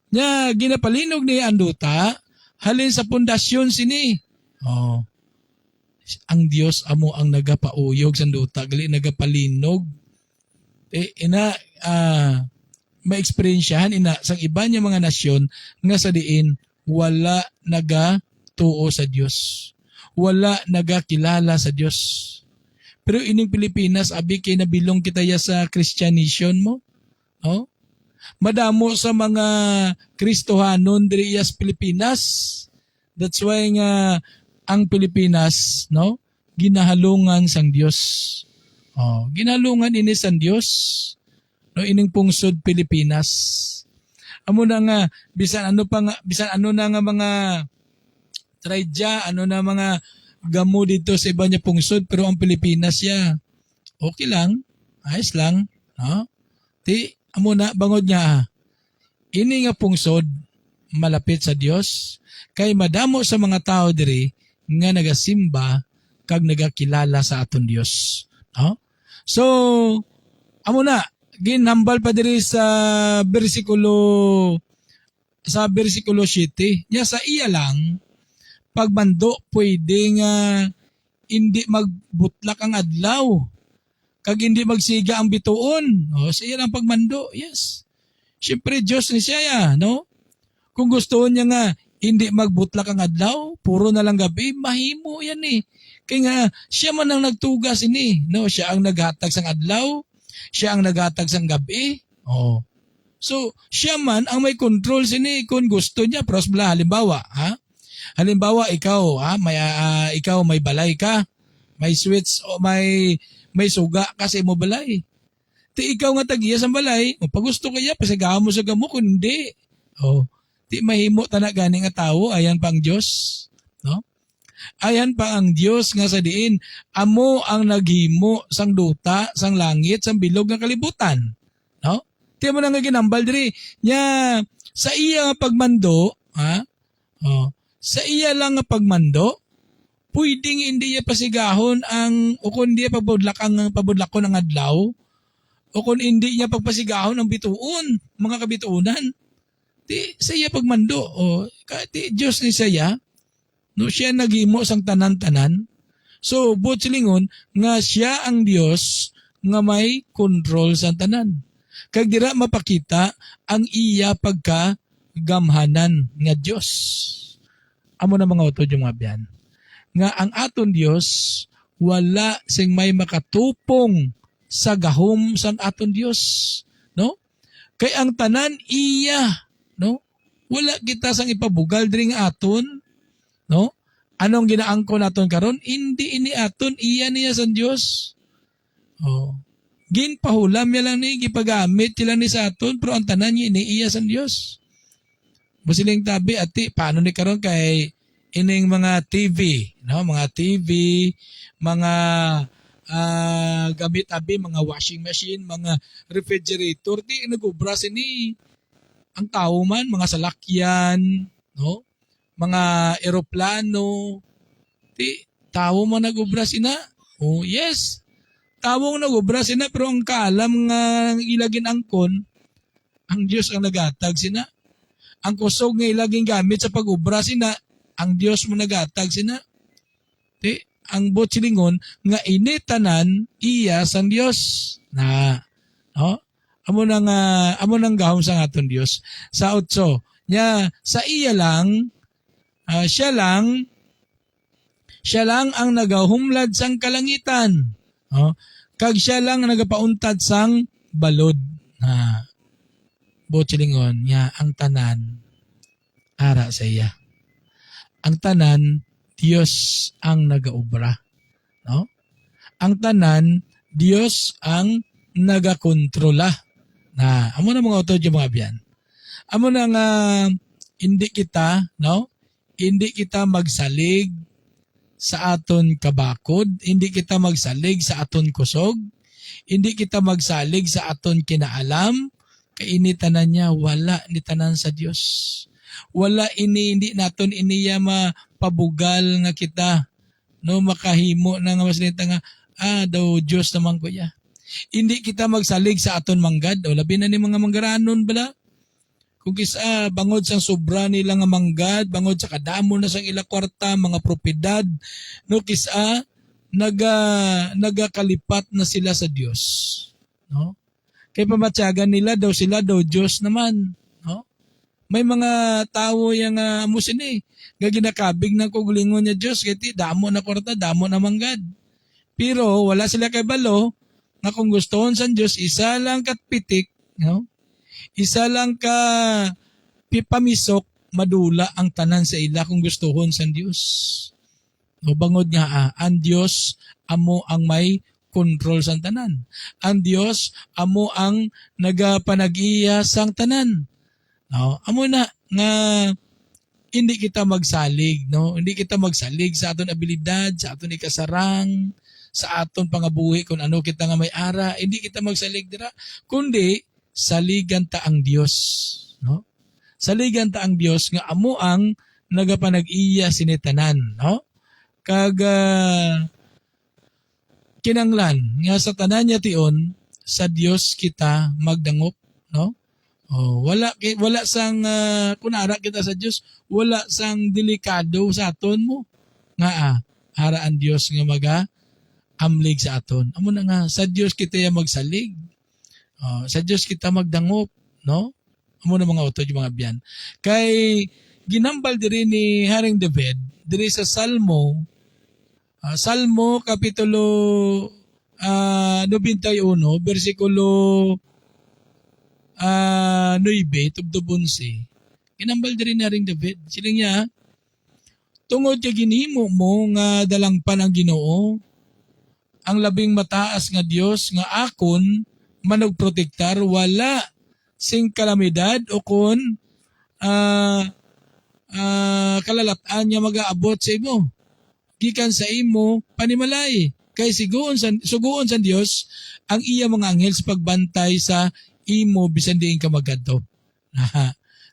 Nya ginapalinog ni anduta halin sa pundasyon sini. Oh. Ang Dios amo ang nagapauyog sa duta, gali nagapalinog. Ma-experiensyahan ina sang iba niya mga nasyon nga sa diin wala nagatuo sa Dios. Wala nagakilala sa Dios. Pero ining Pilipinas abi kay nabilong kita ya sa Christianization mo. Oh? Madamo sa mga Kristohanon diri sa Pilipinas. That's why nga ang Pilipinas, no, ginahalungan sang Dios. Oh, ginahalungan ini sang Dios. No, ining pungsod Pilipinas. Amo na nga bisan ano na nga mga traidya, ano na mga gamo dito sa iba niya pungsod, pero ang Pilipinas ya okay lang, ayos lang, no? Amo na bangod niya. Ini nga pungsod malapit sa Dios kay madamo sa mga tao diri nga nagasimba kag nagakilala sa aton Dios, no? So amo na ginhambal pa diri sa bersikulo 7 nya sa iya lang pagbando pwede nga hindi magbutlak ang adlaw kag hindi magsiga ang bituon. O, sa iya lang pagmando, yes. Siyempre, Diyos ni siya, no? Kung gusto niya nga hindi magbutlak ang adlaw, puro na lang gabi, mahimo yan eh. Kaya nga, siya man ang nagtugas ini, no? Siya ang naghatag sang adlaw, siya ang naghatag sang gabi. Oh. So, siya man ang may control sini kung gusto niya. Prosbla, halimbawa, ha? Halimbawa, ikaw, ikaw may balay ka, may switch o may suga kasi mo balay. Ti ikaw nga tagiya sa balay, o pag gusto kaya, pasagahan mo sa gamo, kung hindi. Oh, ti mahimo tana gani nga tao, ayan pa ang Diyos. No? Ayan pa ang Diyos nga sa diin, amo ang naghimo sang duta, sang langit, sang bilog nga kalibutan. No? Ti mo na nga ginambal diri, nya sa iya nga pagmando, ha? Oh, sa iya lang nga pagmando, pwedeng hindi niya pasigahon o kung hindi niya pabudlakon ang adlaw, o kung hindi niya pagpasigahon ang bituon, mga kabituunan, di sa iya pagmando, o di Diyos ni saya, no, siya naghimo sang tanan-tanan. So, buot silingon, nga siya ang Diyos nga may control sa tanan. Kag dira mapakita ang iya pagkagamhanan nga Diyos. Amo na mga utod yung mga biyan. Nga ang aton Dios wala sing may makatupong sa gahom sang aton Dios, no? Kay ang tanan iya, no? Wala kita sang ipabugal diri nga aton, no? Anong ginaangkon naton karon? Hindi ini aton, iya niya sang Dios. Oh. Ginpahulam ya lang ni gipagamit sila ni sa aton, pero ang tanan niya ini iya sang Dios. Musiling tabi ati paano ni karon kay ining mga TV, no? Mga TV, mga gamit abi, mga washing machine, mga refrigerator, di nagubra sini ang tao man, mga salakyan, no? Mga eroplano, di tao man nagubra sina. Oh, yes. Tawong nagubra sina, pero ang kaalam nga ilagin angkon, ang Diyos ang nagatag sina. Ang kusog nga ilaging gamit sa pag-ubra sina, ang Diyos mo nagatag sina. Ang botsilingon nga initanan iya sang Diyos na, no? Amo nang gahom sang aton Diyos. Sa 8 nya sa iya lang siya lang ang nagahumlad sang kalangitan. No? Kag siya lang nagapauntad sang balod. Botsilingon nya ang tanan ara sa iya. Ang tanan, Diyos ang nagaubra. No? Ang tanan, Diyos ang nagakontrola. Amo na mga utod yung mga biyan. Amo na nga, hindi kita, no? Hindi kita magsalig sa aton kabakod, hindi kita magsalig sa aton kusog, Hindi kita magsalig sa aton kinaalam, kay ini tanan niya, wala ni tanan sa Dios. Wala hindi naton iniya mapabugal nga kita, no, makahimo na nga masalita nga, daw Diyos naman ko ya. Hindi kita magsalig sa aton manggad, o labi na ni mga manggaranon bala. Kung kisa bangod sang sobra nila nga manggad, bangod sa kadamo na sang ila kwarta, mga propiedad, no, kisa nagakalipat na sila sa Dios, no? Kay pamatyagan nila daw sila daw Diyos naman, no? May mga tao yang amo sini nga ginakabig ng kugulingon niya Diyos kay ti damo na kwarta, damo na manggad. Pero wala sila kay balo nga kung gustohon sa Diyos isa lang kat pitik, no? Isa lang ka pipamisok, madula ang tanan sa ila kung gustohon sa Dios. No, bangod nga ang Dios amo ang may control sang tanan. Ang Dios amo ang nagapanag-iya sang tanan. No, amo na nga hindi kita magsalig, no? Hindi kita magsalig sa aton abilidad, sa aton ikasarang, sa aton pangabuhi kung ano kita nga may ara, hindi kita magsalig dira, kundi saligan ta ang Dios, no? Saligan ta ang Dios nga amo ang nagapanag-iya sinitanan, no? Kag kinanglan nga sa tanan niya tion sa Dios kita magdangop, no? Wala sang kunara kita sa Dios, wala sang delikado sa aton mo nga ara ang Dios nga amlig sa aton. Amo na nga sa Dios kita magsalig. Sa Dios kita magdangop, no? Amo na mga utod yung mga biyan. Kay ginambal diri ni Haring David diri sa Salmo kapitulo 91 bersikulo 9 tubdo 11. Ginambal diri ni Haring David. Sila niya, tungod kay ginhimo mo nga dalangpan ang Ginoo, ang labing mataas nga Dios nga akon managprotektar, wala sing kalamidad o kun kalalataan niya mag-aabot sa imo. Gikan sa imo panimalay. Kay suguon sa Dios ang iya mga anghel sa pagbantay sa imo bisan diin ka magadto.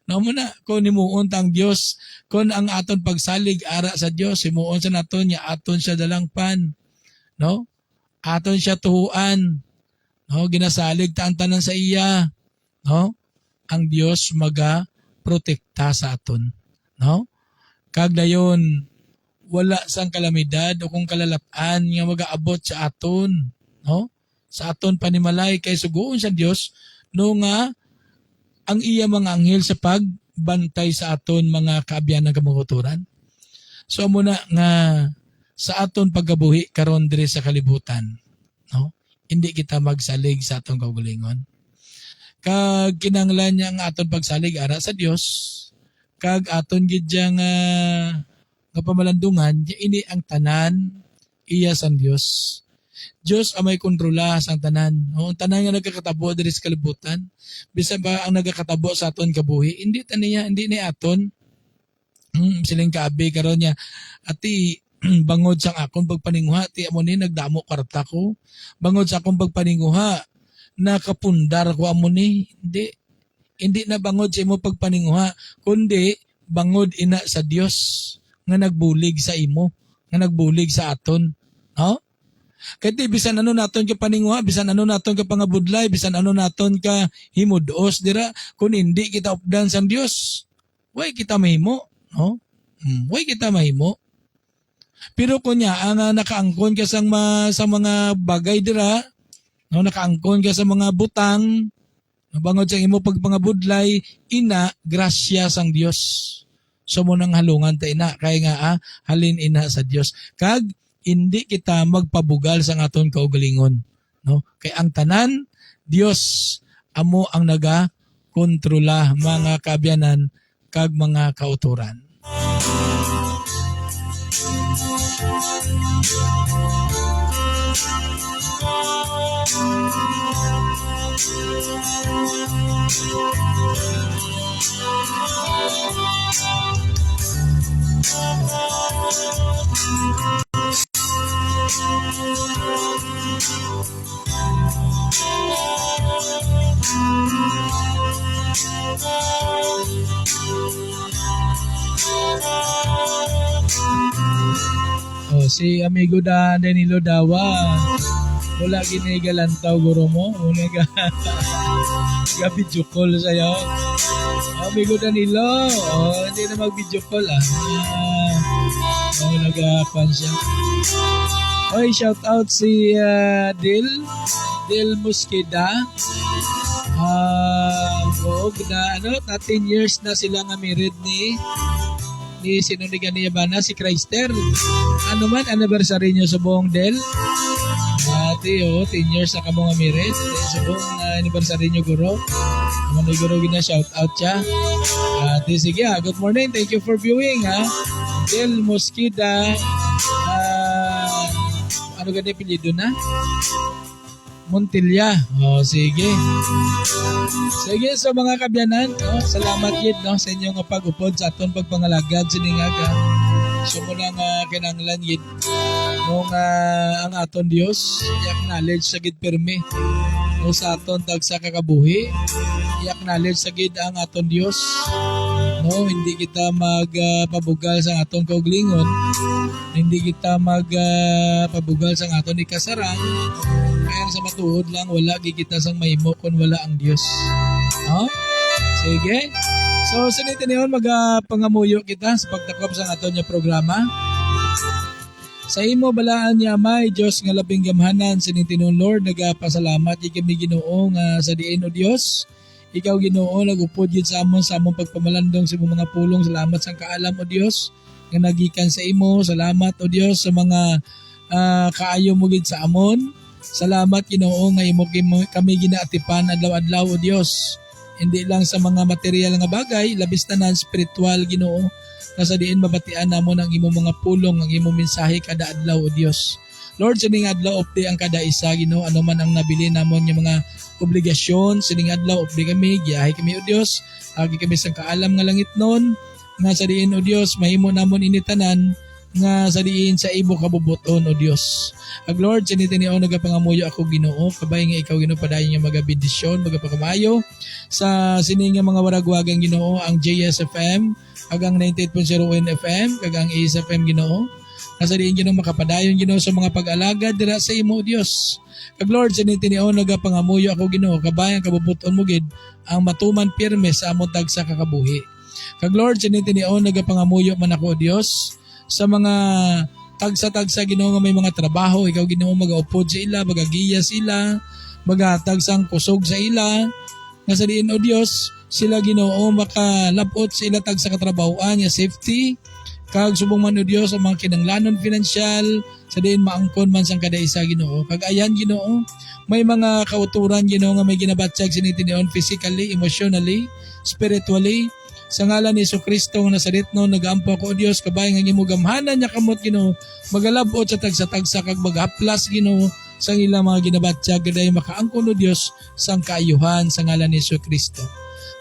No mo na kung nimuon tang Dios, kung ang aton pagsalig ara sa Dios, himuon sa naton niya aton siya dalangpan, no? Aton siya tuhuan, no? Ginasalig ta ang tanan sa iya, no? Ang Dios protekta sa aton, no? Kag dayon wala sang kalamidad o kung kalalapan nga magaabot sa aton, no? Sa aton panimalay kay suguon sa Dios no nga ang iya mga anghel sa pagbantay sa aton mga kaabyan ng kamanguturan. So amo na nga sa aton paggabuhi karon diri sa kalibutan, no? Hindi kita magsalig sa aton kaugalingon. Kag kinahanglan niya ang aton pagsalig ara sa Dios, kag aton gid nga pamalandungan ini ang tanan iya sang Dios. Dios ang may kontrola sa tanan. No? Ang tanan nga nagkakatabo diri sa kalibutan, bisan ba ang nagkakatabo sa aton kabuhi, hindi ni aton. Siling kaabi karon niya ati bangod sang akong pagpaninguha ti amo ni nagdamo kwarta ko. Bangod sa akong pagpaninguha nakapundar ko amo ni. Hindi na bangod sa imo pagpaninguha, kundi bangod ina sa Dios nga nagbulig sa imo, nga nagbulig sa aton. No? Kaya bisan ano naton ka paninguha, bisan ano naton ka pangabudlay, bisan ano naton ka himudos dira, kung hindi kita updan sang Dios, way kita mahimo, no? Way kita mahimo. Pero kunya ang nakaangkon ka sa mga bagay dira, no, nakaangkon ka sa mga butang, bangod sa imo pagpangabudlay, ina grasya sang Dios. So mo nang halungan ta ina kay nga halin ina sa Dios. Kag hindi kita magpabugal sa aton kaugalingon, no? Kay ang tanan Dios amo ang naga-kontrola mga kaabyanan kag mga kauturan. Oh, si amigo Danilo Dawa. Wala ginigalantaw guro mo. Una video call sa'yo. Amigo Danilo. Hindi na mag-video call nag-fan siya. Oy, shout out si Dil Mosqueda. Na 10 years na sila nga married ni sinunigan niya ba na si Chrysler. Ano man anniversary niyo sa buong Del? Ate, 10 years na kamo nga married. Sa buong anniversary niyo guro. Ano guro gina shout out siya. Ate, sige good morning. Thank you for viewing Del Mosqueda. Ano ganyan apelyido na? Montilla. Sige. Sige, so mga kabyanan, salamat yun sa inyong pag-upod sa aton pagpangalagad siningaga. So muna nga kinanglan yun nung ang aton Dios i-acknowledge sa gid permi no sa aton tagsa kakabuhi. I-acknowledge sa gid ang aton Dios. No, hindi kita magpabugal sa aton kauglingon. Hindi kita magpabugal sa aton ikasaran. Kaya sa matuod lang, wala gigita sang mahimo kung wala ang Diyos. Sige. So, sinitin niyon, magapangamuyo kita sa pagtakop sa aton niya programa. Sa imo balaan niya may Diyos nga labing gamhanan, sinitin niyon, Lord, nagapasalamat, kami Ginoo nga sa diin o Diyos. Ikaw Ginoo, nagupod yun sa among pagpamalandong sa imong mga pulong. Salamat sa kaalam o Diyos, nga nagikan sa imo. Salamat o Diyos sa mga kaayo mo gid sa amon. Salamat Ginoo nga imo kami ginaatipan adlaw-adlaw o Dios. Hindi lang sa mga material nga bagay, labis na spiritual Ginoo. Nga sa diin mabatian namon ang imo mga pulong, ang imo mensahe kada adlaw o Dios. Lord, sining adlaw updi ang kada isa Ginoo, ano man ang nabili namon nga mga obligasyon, sining adlaw updi kami, giyahay kami o Dios. Agi kami sa kaalam nga langit nun, nga sa diin o Dios, mahimo namon initanan nga sa diin sa ibo kabubuton o Dios. Ag Lord, sinitin niyo nagapangamuyo ako Ginoo, kabay nga ikaw Ginoo padayon nga magabendisyon, magapakamayo sa sining nga mga waragwagang Ginoo, ang JSFM, agang 98.01 FM, kagang ASFM Ginoo. Nasa diin Ginoo makapadayon Ginoo sa mga pag-alagad dira sa imo Dios. Ag Lord, sinitin niyo nagapangamuyo ako Ginoo, kabay ang kabubuton mo gid ang matuman pirme sa among tagsa kakabuhi. Kag Lord, sinitin niyo nagapangamuyo man ako Dios sa mga tagsa-tagsa Ginoo nga may mga trabaho, ikaw Ginoo magaupod sa ila, magagiya sila, magatag sang kusog sa ila, nga sa diin o Dios, sila Ginoo makalabot sa ila tagsa katrabahoan nga safety, kag subong man o Dios ang mga kinanglanon financial, sa diin maangkon man sang kada isa Ginoo. Kag ayan Ginoo, may mga kauturan Ginoo nga may ginabatyag sinitinion physically, emotionally, spiritually, sa ngalan ni Jesucristo nga nasarit no, nagaampo ako o Dios, kabay nga imo gamhanan niya kamot Ginoo, magalabot sa tagsa-tagsa kag magaplas Ginoo sa ilang mga ginabatyag gaday makaangkon o Dios sang kaayuhan sa ngalan ni Jesucristo.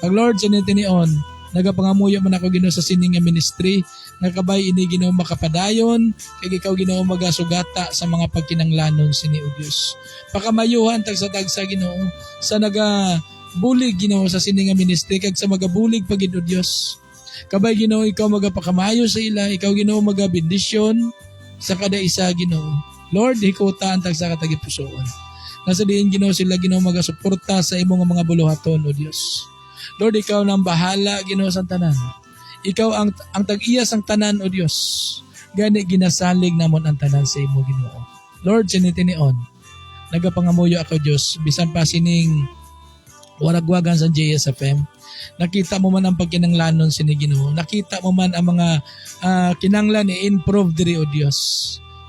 Kag Lord, sinitinion, nagapangamuyo man ako Ginoo sa sining nga ministry, nga kabay ini Ginoo makapadayon, kag ikaw Ginoo magasugata sa mga pagkinanglanon sini o Dios. Pakamayuhan tagsa-tagsa Ginoo sa bulig Ginoo sa sining nga ministry kag sa magabulig pagid o Dios. Kabay Ginoo ikaw magapakamayo sa ila, ikaw Ginoo magabendisyon sa kada isa Ginoo. Lord, hikutaan tagsa katagi pusoon. Nasa diin Ginoo sila Ginoo magasuporta sa imong mga buluhaton o Dios. Lord, ikaw nang bahala Ginoo sa tanan. Ikaw ang tag-iya sang tanan o Dios. Gani ginasalig namon ang tanan sa imo Ginoo. Lord, sinitinion, nagapangamuyo ako Dios bisan pa sining waragwagan sa JSFM. Nakita mo man ang pagkinanglanon sini Ginoo. Nakita mo man ang mga kinanglan i-improve diri o Dios.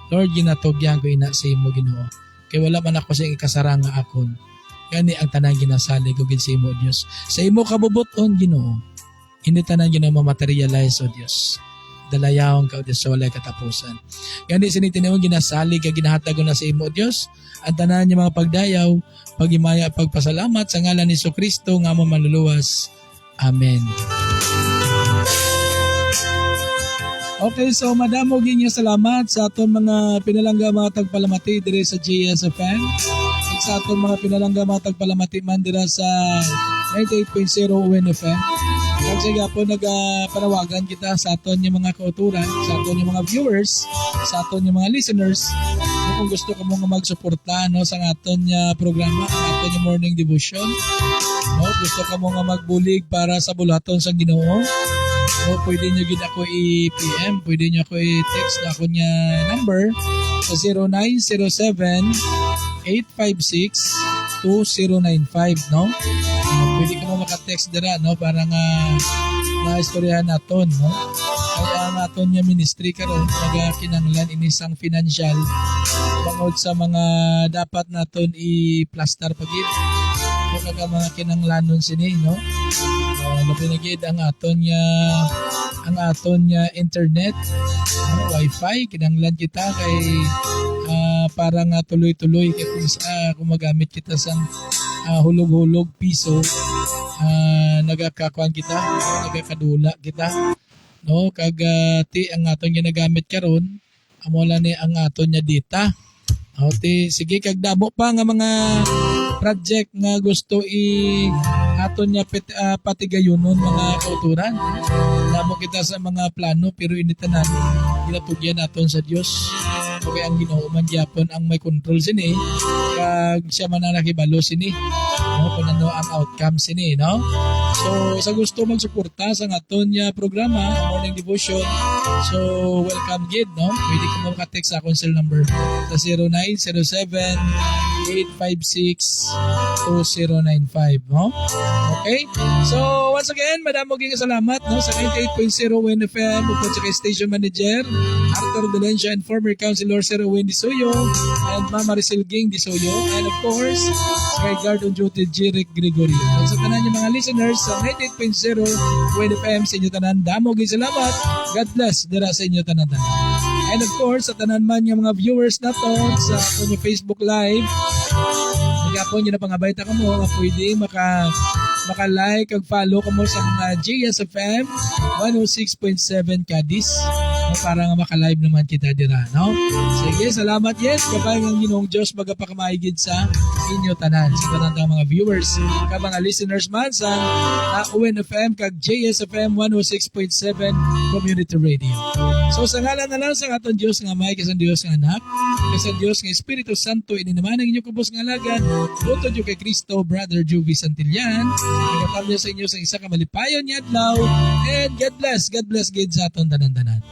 Lord, ginatugyan ko ina sa imo Ginoo. Kay wala man ako sa ikasarang nga akon. Gani ang tanan ginasalig ko gid sa imo Dios. Sa imo kabubuton Ginoo. Hindi tanan Ginoo ma-materialize o Dios. Dalayawon ka o Dios sa walay katapusan. Gani sinitinion ginasalig ka ginahatag na sa imo Dios. Ang tanan niya mga pagdayaw, pagimaya at pagpasalamat sa ngalan ni Jesucristo nga among manluluwas. Amen. Okay, so madamo ginya salamat sa aton mga pinalangga mga tagpalamati dire sa JSFM. At sa aton mga pinalangga mga tagpalamati man dira sa 98.0 UNFM. Kag sige po nagpanawagan kita sa aton yung mga kauturan, sa aton yung mga viewers, sa aton yung mga listeners. Kung gusto ka mong magsuporta no, sa aton yung programa, sa aton yung morning devotion. No, gusto ka mong magbulig para sa bulaton sa Ginoo. So, pwede nyo gid ako i-PM, pwede nyo ako i-text na ako niya number sa 0907-856-2095, no? Pwede ka mo maka-text dira, no? Para nga na-istoryahan naton, no? Kaya ang aton niya ministry karon nagakinanglan inisang financial bangod sa mga dapat naton i-plaster pagid. So, kaga mga kinanglanon sini, no? Napinagid ang aton niya internet, wifi kinanglan kita kay para nga tuloy-tuloy kay kung magamit kita sa hulog-hulog piso, nagakakuan kita, nagakadula kita, no? Kag ti ang aton niya nagamit karon amo la ni ang aton niya data. Sige kag damo pa nga mga project nga gusto aton niya patigayonon mga kauturan. Namo kita sa mga plano pero initanan ginatugyan naton sa Dios. Okay, ang Ginoo man gyapon ang may control sini kag siya man ang nakibalo sini. No, kung ano ang outcome sini, no? So sa gusto magsuporta sa aton niya programa morning devotion, so welcome gid, no? Pwede ka mo ka-text sa akong cell number sa 0907-856-2095, no? Okay? So once again, madamo gyud salamat, no, sa 98.0 WNFM upod sa kay station manager Arthur Delencia and former councilor Sir Owen Disoyo and Mama Maricel Ging Disoyo, and of course sa kay guard on duty Jeric Gregorio. At sa tanan niyo mga listeners sa 98.0 WNFM sa inyo tanan, damo gyud salamat. God bless dira sa inyo tanan. And of course, sa tanan man yung mga viewers naton sa akong Facebook Live, nagapon yun na pangabayta ka mo, pwede maka-like kag follow ka mo sa mga JSFM 106.7 Cadiz, no, para nga maka-live naman kita dira, no? Sige, salamat yes, kapag ang Ginoong Diyos magapakamaigid sa inyo tanan, sa tanan ng mga viewers, kag mga listeners man sa UNFM kag JSFM 106.7 Community Radio. So sa ngalan na lang sa aton Diyos nga may kasang Diyos nga anak, kasang Diyos nga Espiritu Santo, ininaman ang inyong kubos nga alagan, utod yung kay Cristo, Brother Juvie Santillan, nagatamya sa inyo sa isa ka malipayon niya adlaw, and God bless gid sa aton tanan-tanan.